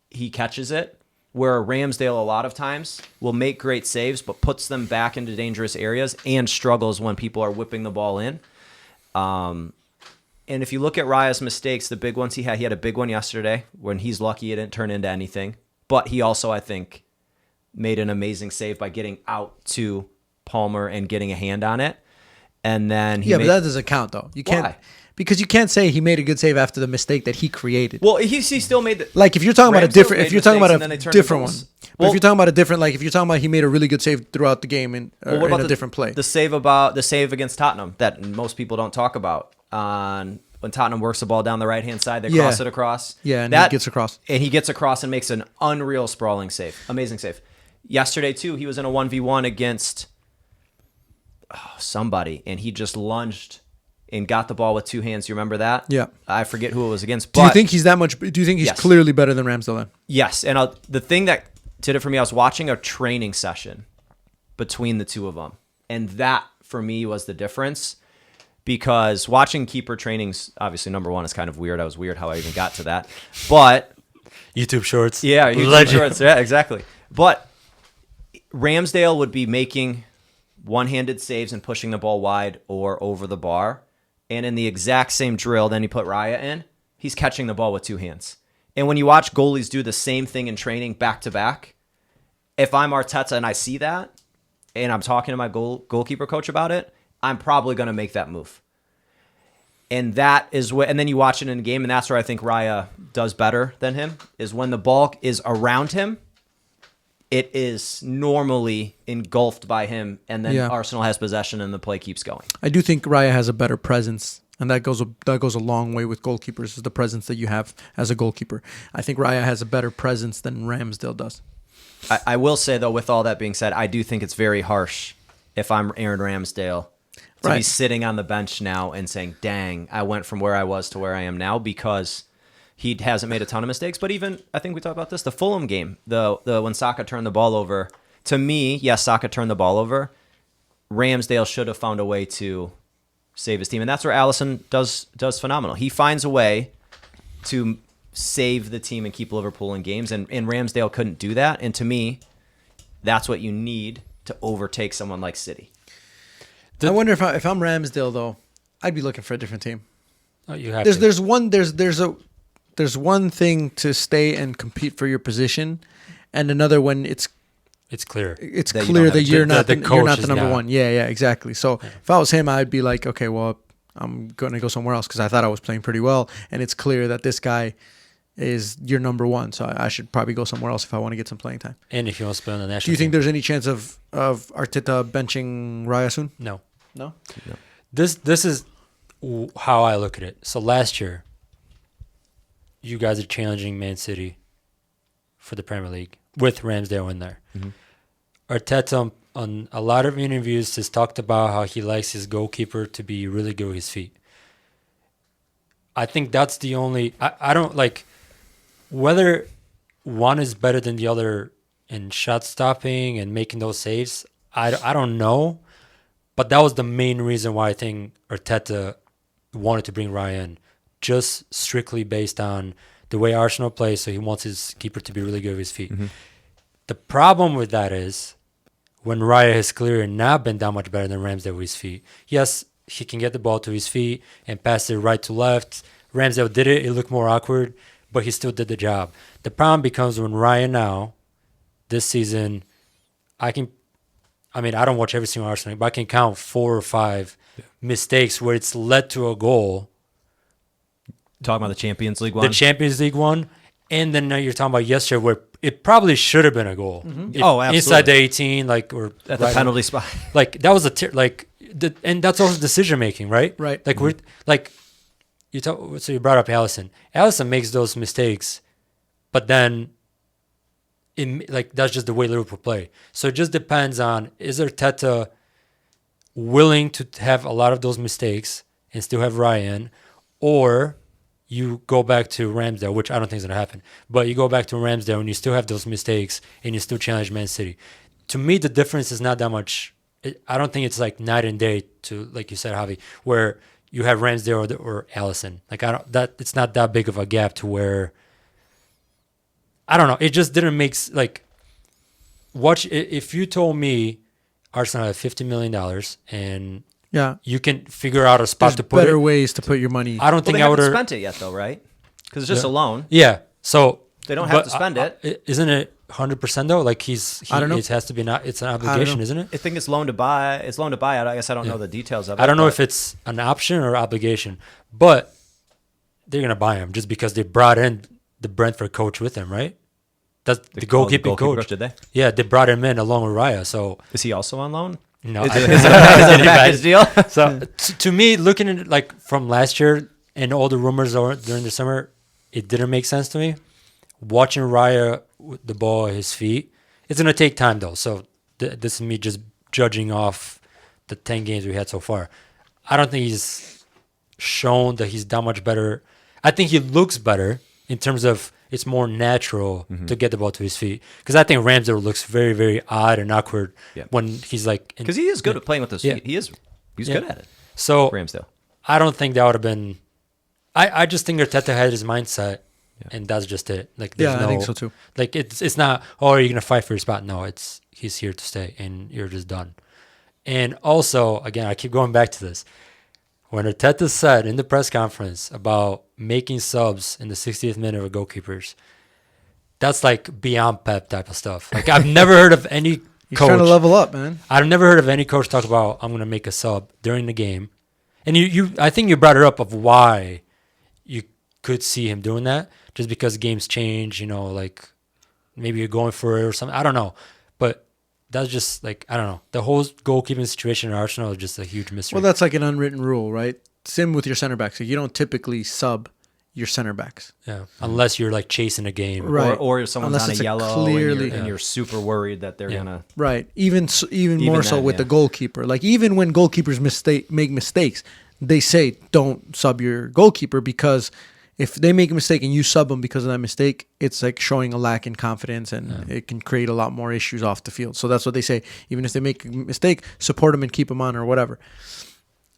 he catches it. Where Ramsdale a lot of times will make great saves, but puts them back into dangerous areas and struggles when people are whipping the ball in. And if you look at Raya's mistakes, the big ones he had a big one yesterday when he's lucky it didn't turn into anything. But he also, I think, made an amazing save by getting out to Palmer and getting a hand on it. And then but that doesn't count though. You can't. Why? Because you can't say he made a good save after the mistake that he created. Well, he still made the, like if you're talking about a different, if you're talking about a different one, well, if you're talking about a different, like if you're talking about he made a really good save throughout the game and what about in a different play, the save against Tottenham that most people don't talk about on when Tottenham works the ball down the right hand side, they cross it across. Yeah, and he gets across and makes an unreal sprawling save, amazing save. Yesterday too, he was in a 1v1 against somebody, and he just lunged and got the ball with 2 hands. You remember that? Yeah. I forget who it was against. Do you think he's that much? Do you think he's clearly better than Ramsdale then? Yes. And the thing that did it for me, I was watching a training session between the two of them. And that, for me, was the difference. Because watching keeper trainings, obviously, number one, is kind of weird. I was weird how I even got to that. But YouTube Shorts. Yeah, YouTube Shorts. Yeah, exactly. But Ramsdale would be making one-handed saves and pushing the ball wide or over the bar. And in the exact same drill, then you put Raya in, he's catching the ball with 2 hands. And when you watch goalies do the same thing in training back-to-back, if I'm Arteta and I see that, and I'm talking to my goalkeeper coach about it, I'm probably going to make that move. And that is what, and then you watch it in a game, and that's where I think Raya does better than him, is when the ball is around him, it is normally engulfed by him, and then Arsenal has possession and the play keeps going. I do think Raya has a better presence, and that goes a long way with goalkeepers, is the presence that you have as a goalkeeper. I think Raya has a better presence than Ramsdale does. I will say, though, with all that being said, I do think it's very harsh if I'm Aaron Ramsdale to be sitting on the bench now and saying, dang, I went from where I was to where I am now, because he hasn't made a ton of mistakes. But even, I think we talked about this, the Fulham game, the when Saka turned the ball over, to me, yes, Saka turned the ball over. Ramsdale should have found a way to save his team. And that's where Alisson does phenomenal. He finds a way to save the team and keep Liverpool in games, and Ramsdale couldn't do that. And to me, that's what you need to overtake someone like City. I wonder if I'm Ramsdale, though, I'd be looking for a different team. Oh, you have There's one thing to stay and compete for your position, and another when it's clear. It's clear that you're not the number one. Yeah, exactly. So if I was him, I'd be like, okay, well, I'm going to go somewhere else because I thought I was playing pretty well, and it's clear that this guy is your number one. So I should probably go somewhere else if I want to get some playing time. And if you want to play on the national Do you think team. there's any chance of Arteta benching Raya soon? No. No. This is how I look at it. So last year, you guys are challenging Man City for the Premier League with Ramsdale in there. Arteta on a lot of interviews has talked about how he likes his goalkeeper to be really good with his feet. I think that's the only... I don't like... Whether one is better than the other in shot stopping and making those saves, I don't know. But that was the main reason why I think Arteta wanted to bring Raya in. Just strictly based on the way Arsenal plays, so he wants his keeper to be really good with his feet. The problem with that is when Raya has clearly not been that much better than Ramsdale with his feet. Yes, he can get the ball to his feet and pass it right to left. Ramsdale did it. It looked more awkward, but he still did the job. The problem becomes when Raya now, this season, I don't watch every single Arsenal, but I can count 4 or 5 mistakes where it's led to a goal. Talking about the Champions League one? The Champions League one. And then now you're talking about yesterday where it probably should have been a goal. Absolutely. Inside the 18, or at the penalty spot. That was and that's also decision making, right? Right. So you brought up Allison. Allison makes those mistakes, but then that's just the way Liverpool play. So it just depends on, is Arteta willing to have a lot of those mistakes and still have Ryan, or you go back to Ramsdale, which I don't think is going to happen. But you go back to Ramsdale and you still have those mistakes and you still challenge Man City. To me, the difference is not that much. I don't think it's like night and day to, like you said, Javi, where you have Ramsdale or Allison. It's not that big of a gap to where, I don't know. It just didn't make if you told me Arsenal had $50 million and you can figure out a spot to put better ways to put your money. I don't think they I would haven't spent it yet, though, right? Because it's just a loan. Yeah, so they don't have to spend it. Isn't it 100% though? Like I don't know. It has to be it's an obligation, isn't it? I think it's loan to buy. It's loan to buy. I guess I don't know the details of it. I don't know if it's an option or obligation, but they're gonna buy him just because they brought in the Brentford coach with him, right? That's the goalkeeping coach. Did they? Yeah, they brought him in along with Raya. So is he also on loan? No, is it a package deal? So to me, looking at it from last year and all the rumors during the summer, it didn't make sense to me. Watching Raya with the ball at his feet, it's gonna take time though. So this is me just judging off the 10 games we had so far. I don't think he's shown that he's that much better. I think he looks better in terms of it's more natural to get the ball to his feet. Because I think Ramsdale looks very, very odd and awkward when he's like... Because he is good at playing with his feet. He's good at it. So Ramsdale. I don't think that would have been... I just think Arteta had his mindset, and that's just it. I think so too. It's not, are you going to fight for your spot? No, he's here to stay, and you're just done. And also, again, I keep going back to this. When Arteta said in the press conference about making subs in the 60th minute of goalkeepers, that's like beyond Pep type of stuff. I've never heard of any coach. He's trying to level up, man. I've never heard of any coach talk about, I'm going to make a sub during the game. And I think you brought it up of why you could see him doing that, just because games change, maybe you're going for it or something. I don't know. But that's just I don't know. The whole goalkeeping situation in Arsenal is just a huge mystery. Well, that's like an unwritten rule, right? Same with your center backs. You don't typically sub your center backs. Yeah, unless you're chasing a game. Right. Or if someone's Unless on it's a a yellow clearly- and you're super worried that they're going to... Right. Even more so then, with the goalkeeper. Even when goalkeepers make mistakes, they say don't sub your goalkeeper, because if they make a mistake and you sub them because of that mistake, it's like showing a lack in confidence, and it can create a lot more issues off the field. So that's what they say. Even if they make a mistake, support them and keep them on or whatever.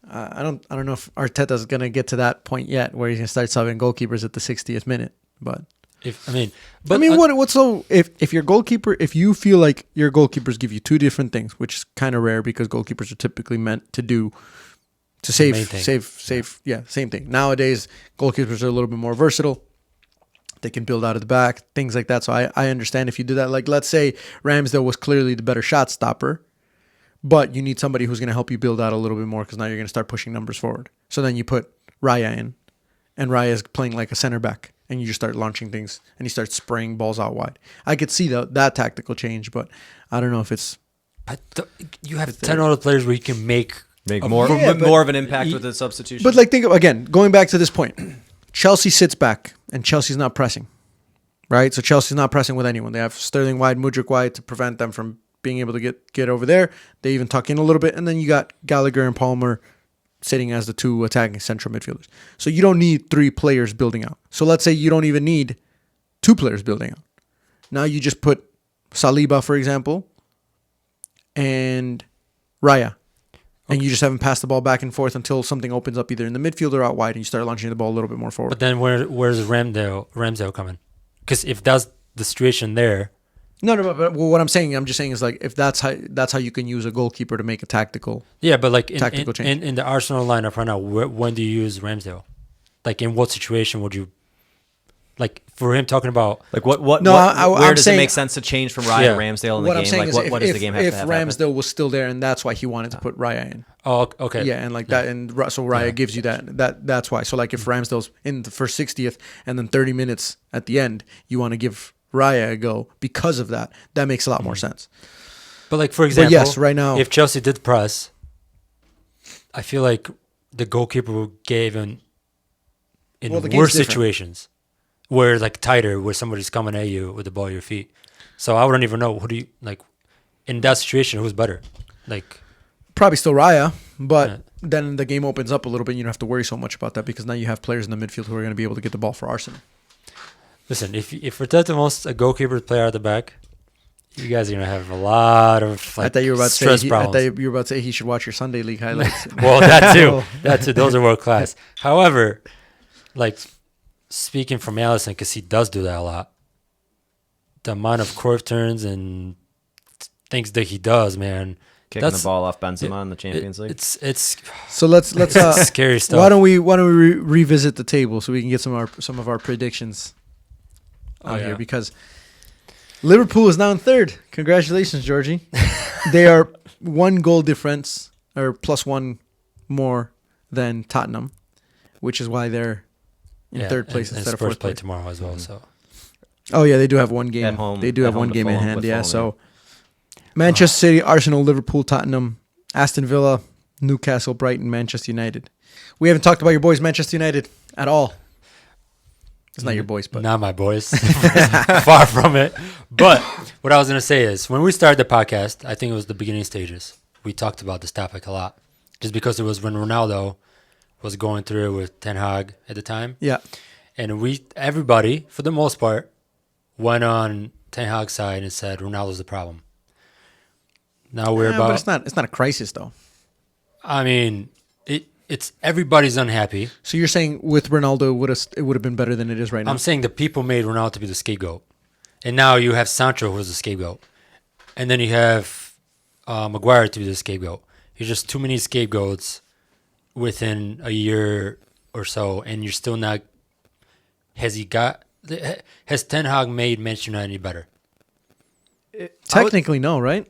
I don't know if Arteta's gonna get to that point yet where he's gonna start subbing goalkeepers at the 60th minute. But if your goalkeeper, if you feel like your goalkeepers give you two different things, which is kind of rare because goalkeepers are typically meant to do. To save, same thing. Nowadays, goalkeepers are a little bit more versatile. They can build out of the back, things like that. So I understand if you do that. Let's say Ramsdale was clearly the better shot stopper, but you need somebody who's going to help you build out a little bit more, because now you're going to start pushing numbers forward. So then you put Raya in, and Raya is playing like a center back, and you just start launching things, and he starts spraying balls out wide. I could see that tactical change, but I don't know if it's... You have 10 other players where you can make Make more of an impact with the substitution. But like, think again, going back to this point, Chelsea sits back and Chelsea's not pressing, right? So Chelsea's not pressing with anyone. They have Sterling wide, Mudryk wide to prevent them from being able to get over there. They even tuck in a little bit, and then you got Gallagher and Palmer sitting as the two attacking central midfielders. So you don't need 3 players building out. So let's say you don't even need 2 players building out. Now you just put Saliba, for example, and Raya. And you just haven't passed the ball back and forth until something opens up either in the midfield or out wide, and you start launching the ball a little bit more forward. But then where's Ramsdale coming? Because if that's the situation there, No, but what I'm just saying is like if that's how you can use a goalkeeper to make a tactical. yeah. But like Tactical change. in the Arsenal lineup right now, when do you use Ramsdale? Like in what situation would you? Like for him talking about like where I'm does saying, it make sense to change from Raya to Ramsdale in the what I'm game? saying Like is what does the game have if to have happen? Ramsdale was still there and that's why he wanted to put Raya in. oh okay Yeah, and like that, and so Raya gives you that's why. So like if Ramsdale's in the first 60th and then 30 minutes at the end, you want to give Raya a go because of that. That makes a lot more sense. But like for example, yes, right now, if Chelsea did press, I feel like the goalkeeper gave in the game's worse different. situations where like tighter, where somebody's coming at you with the ball at your feet. So I wouldn't even know who do you like in that situation. Who's better? Like probably still Raya, but then the game opens up a little bit. And you don't have to worry so much about that because now you have players in the midfield who are going to be able to get the ball for Arsenal. listen, if Arteta wants a goalkeeper to play out of the back, you guys are gonna have a lot of like I thought you were about stress to say. problems. I thought you were about to say he should watch your Sunday League highlights. Well, that too. Those are world class. However, like speaking from Allison, because he does do that a lot, the amount of curve turns and things that he does, man, Kicking the ball off Benzema in the Champions League. It's So let's scary stuff. Why don't we revisit the table so we can get some of our predictions out here, because Liverpool is now in 3rd. Congratulations, Georgie. They are 1 goal difference or +1 more than Tottenham, which is why they're in 3rd place and instead of Spurs 4th play place. tomorrow as well. So Oh yeah, they do have 1 game. At home- They do at have home 1 to game in Fulham, hand. with Yeah, Fulham, so Manchester City, Arsenal, Liverpool, Tottenham, Aston Villa, Newcastle, Brighton, Manchester United. We haven't talked about your boys, Manchester United, at all. It's not your boys, but not my boys, far from it. But what I was gonna say is, when we started the podcast, I think it was the beginning stages. We talked about this topic a lot, just because it was when Ronaldo was going through it with Ten Hag at the time. yeah. And everybody, for the most part, went on Ten Hag's side and said Ronaldo's the problem. Now But it's not a crisis though. I mean, it's everybody's unhappy. So you're saying with Ronaldo it would have been better than it is right now? I'm saying the people made Ronaldo to be the scapegoat, and now you have Sancho who's the scapegoat, and then you have Maguire to be the scapegoat. There's just too many scapegoats within a year or so, and you're still not. Has Ten Hag made Manchester United any better? Technically, no, right?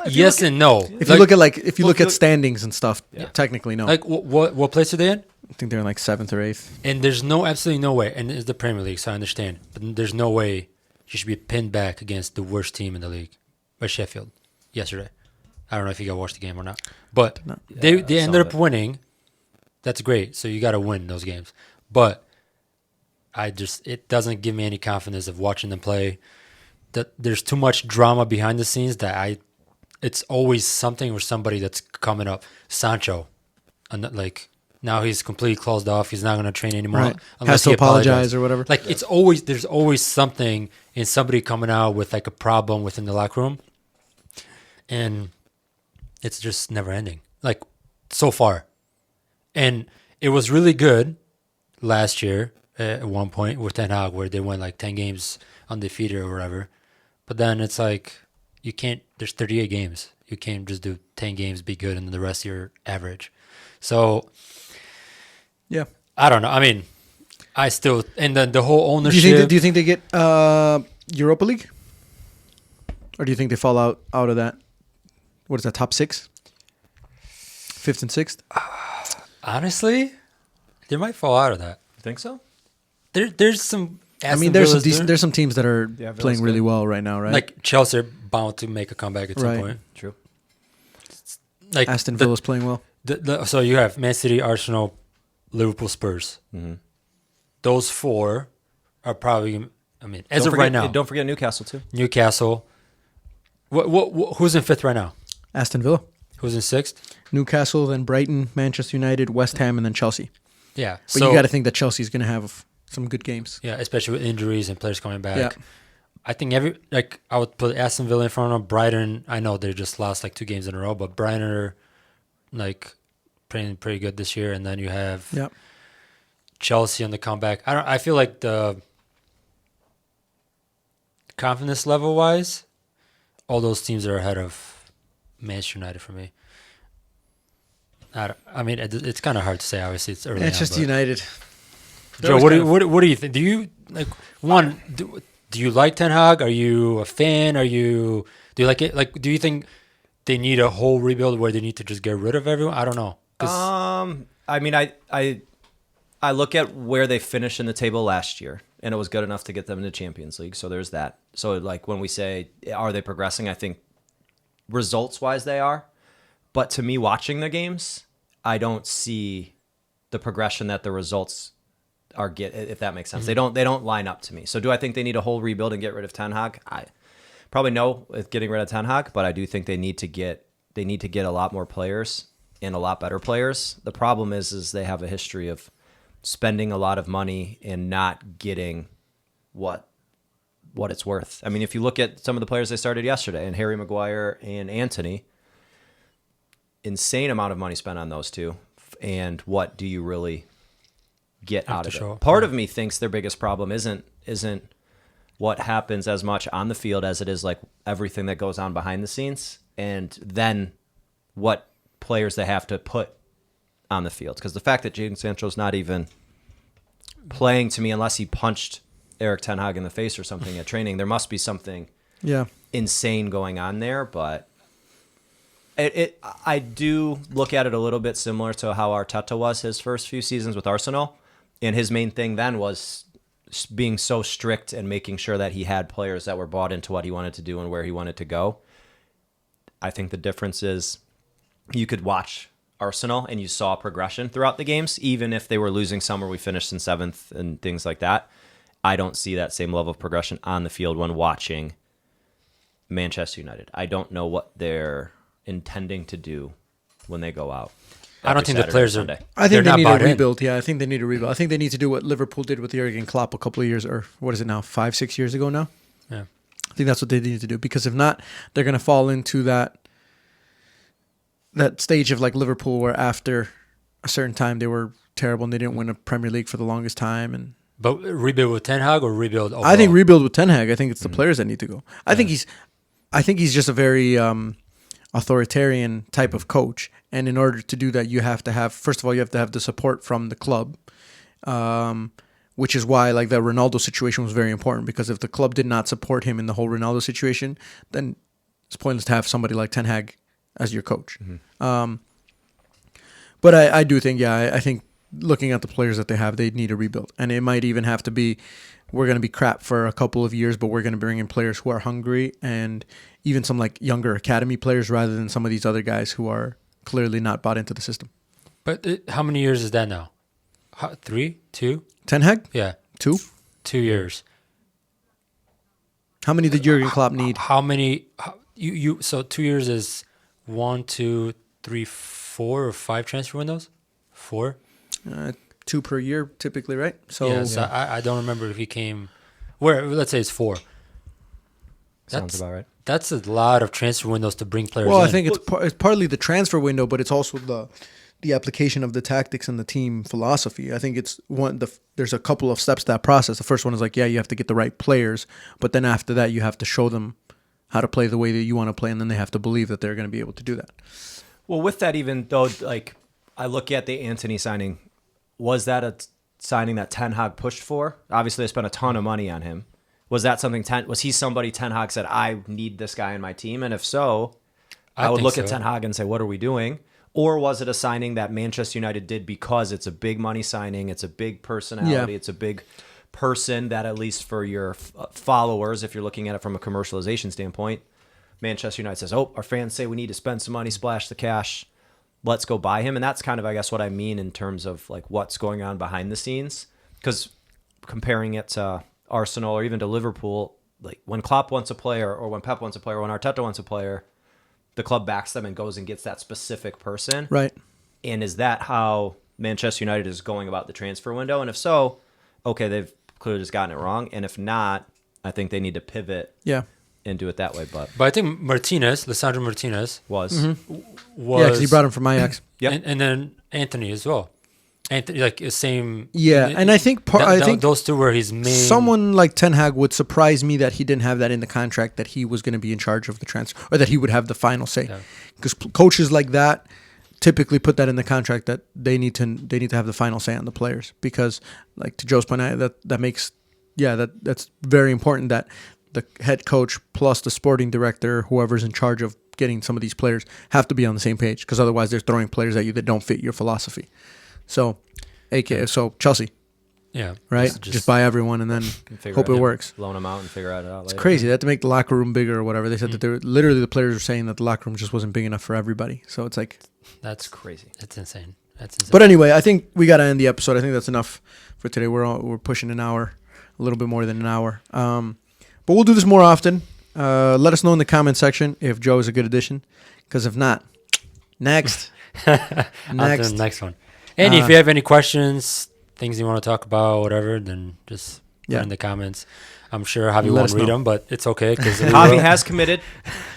Yes and no. If you look at standings and stuff, technically no. Like what place are they in? I think they're in like 7th or 8th. And there's absolutely no way. And it's the Premier League, so I understand. But there's no way you should be pinned back against the worst team in the league, by Sheffield, yesterday. I don't know if you got to watch the game or not, but they ended up winning. That's great. So you got to win those games. But it doesn't give me any confidence of watching them play. That there's too much drama behind the scenes it's always something or somebody that's coming up. Sancho, and like now he's completely closed off. He's not going to train anymore. Right. Unless Has to he apologize or whatever. Like there's always something in somebody coming out with like a problem within the locker room, and it's just never ending. Like so far, and it was really good last year at one point with Ten Hag where they went like 10 games undefeated or whatever. But then it's like you can't. There's 38 games. You can't just do 10 games, be good, and then the rest you're average. So Yeah. I don't know. I mean, I still and then the whole ownership. Do you think they get Europa League, or do you think they fall out of that? What is that? Top 6, 5th and 6th? Honestly, they might fall out of that. You think so? There's some. I mean, there's some teams that are playing really well right now, right? Like Chelsea are bound to make a comeback at some Right. point. True. Like Aston Villa's playing well. So you have Man City, Arsenal, Liverpool, Spurs. Mm-hmm. Those four are probably. I mean, as Don't of forget- right now, Don't forget Newcastle too. Newcastle. Who's in fifth right now? Aston Villa, Who's in sixth? Newcastle, then Brighton, Manchester United, West Ham, and then Chelsea. Yeah. But you got to think that Chelsea's going to have some good games. Yeah, especially with injuries and players coming back. Yeah. I think I would put Aston Villa in front of Brighton. I know they just lost like 2 games in a row, but Brighton are like playing pretty good this year. And then you have Yeah. Chelsea on the comeback. I feel like the confidence level wise, all those teams are ahead of Manchester United for me. I mean, it's kind of hard to say. Obviously, it's early. Manchester on, but- United. Joe, what do you think? Do you like one? Do you like Ten Hag? Are you a fan? Do you like it? Like, do you think they need a whole rebuild where they need to just get rid of everyone? I don't know. I mean, I look at where they finished in the table last year, and it was good enough to get them into Champions League. So there's that. So like when we say are they progressing, I think results wise they are, but to me watching the games, I don't see the progression that the results are if that makes sense. Mm-hmm. They don't line up to me. So do I think they need a whole rebuild and get rid of Ten Hag? I probably no with getting rid of Ten Hag, but I do think they need to get a lot more players and a lot better players. The problem is they have a history of spending a lot of money and not getting what it's worth. I mean, if you look at some of the players they started yesterday, and Harry Maguire and Antony, insane amount of money spent on those two, and what do you really get out of it? Part of me thinks their biggest problem isn't what happens as much on the field as it is like everything that goes on behind the scenes, and then what players they have to put on the field. Because the fact that Jadon Sancho's not even playing, to me, unless he punched Eric Ten Hag in the face or something at training, there must be something insane going on there. But I do look at it a little bit similar to how Arteta was his first few seasons with Arsenal. And his main thing then was being so strict and making sure that he had players that were bought into what he wanted to do and where he wanted to go. I think the difference is you could watch Arsenal and you saw progression throughout the games, even if they were losing some where we finished in 7th and things like that. I don't see that same level of progression on the field when watching Manchester United. I don't know what they're intending to do when they go out. I don't think the players are. I think they need a rebuild. In. Yeah, I think they need a rebuild. I think they need to do what Liverpool did with Jurgen Klopp a couple of years, or what is it now, 5-6 years ago now? Yeah. I think that's what they need to do, because if not, they're going to fall into that stage of like Liverpool, where after a certain time they were terrible and they didn't win a Premier League for the longest time. But rebuild with Ten Hag or rebuild overall? I think rebuild with Ten Hag. I think it's the players that need to go. I think he's just a very authoritarian type of coach, and in order to do that, you have to have, first of all, you have to have the support from the club, which is why like the Ronaldo situation was very important, because if the club did not support him in the whole Ronaldo situation, then it's pointless to have somebody like Ten Hag as your coach. Mm-hmm. But I do think, I think looking at the players that they have, they need a rebuild, and it might even have to be, we're going to be crap for a couple of years, but we're going to bring in players who are hungry, and even some like younger academy players rather than some of these other guys who are clearly not bought into the system. But how many years is that now? 3, 2? Ten Hag? Yeah. 2? 2 years. How many did Jurgen Klopp need? How many? So 2 years is 1, 2, 3, 4 or 5 transfer windows? 4? 2 per year typically, right? So I don't remember if he came. Let's say it's 4. Sounds about right. That's a lot of transfer windows to bring players in. Well, I think it's partly the transfer window, but it's also the application of the tactics and the team philosophy. I think it's there's a couple of steps to that process. The first one is like, you have to get the right players, but then after that, you have to show them how to play the way that you want to play, and then they have to believe that they're going to be able to do that. Well, with that, even though, like, I look at the Antony signing, was that a signing that Ten Hag pushed for? Obviously, they spent a ton of money on him. Was that something? Was he somebody Ten Hag said, I need this guy in my team? And if so, I would look at Ten Hag and say, what are we doing? Or was it a signing that Manchester United did because it's a big money signing, it's a big personality, it's a big person that, at least for your followers, if you're looking at it from a commercialization standpoint, Manchester United says, our fans say we need to spend some money, splash the cash. let's go buy him. And that's kind of, I guess, what I mean in terms of like what's going on behind the scenes. Because comparing it to Arsenal or even to Liverpool, like when Klopp wants a player or when Pep wants a player, or when Arteta wants a player, the club backs them and goes and gets that specific person. Right. And is that how Manchester United is going about the transfer window? And if so, okay, they've clearly just gotten it wrong. And if not, I think they need to pivot and do it that way. But I think Lisandro Martinez was. Yeah, because he brought him from Ajax. And then Anthony as well. Anthony, like the same. Yeah, and I think those two were his main. Someone like Ten Hag would surprise me that he didn't have that in the contract, that he was going to be in charge of the transfer, or that he would have the final say. Because coaches like that typically put that in the contract, that they need to have the final say on the players. Because, like to Joe's point, that's very important that the head coach plus the sporting director, whoever's in charge of getting some of these players, have to be on the same page. Because otherwise, they're throwing players at you that don't fit your philosophy. So Chelsea. Yeah. Right? Just buy everyone and then hope it works. Loan them out and figure it out later. It's crazy. They had to make the locker room bigger or whatever. They said that they were, literally the players were saying that the locker room just wasn't big enough for everybody. So it's like... That's crazy. It's insane. But anyway, I think we got to end the episode. I think that's enough for today. We're pushing an hour, a little bit more than an hour. But we'll do this more often. Let us know in the comment section if Joe is a good addition. Because if not, next. On to the next one. And if you have any questions, things you want to talk about, whatever, then just put in the comments. I'm sure Javi won't read them, but it's okay. Because Javi has committed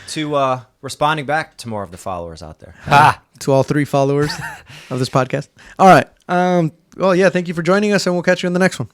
to responding back to more of the followers out there. To all 3 followers of this podcast. All right. Well, yeah, thank you for joining us, and we'll catch you in the next one.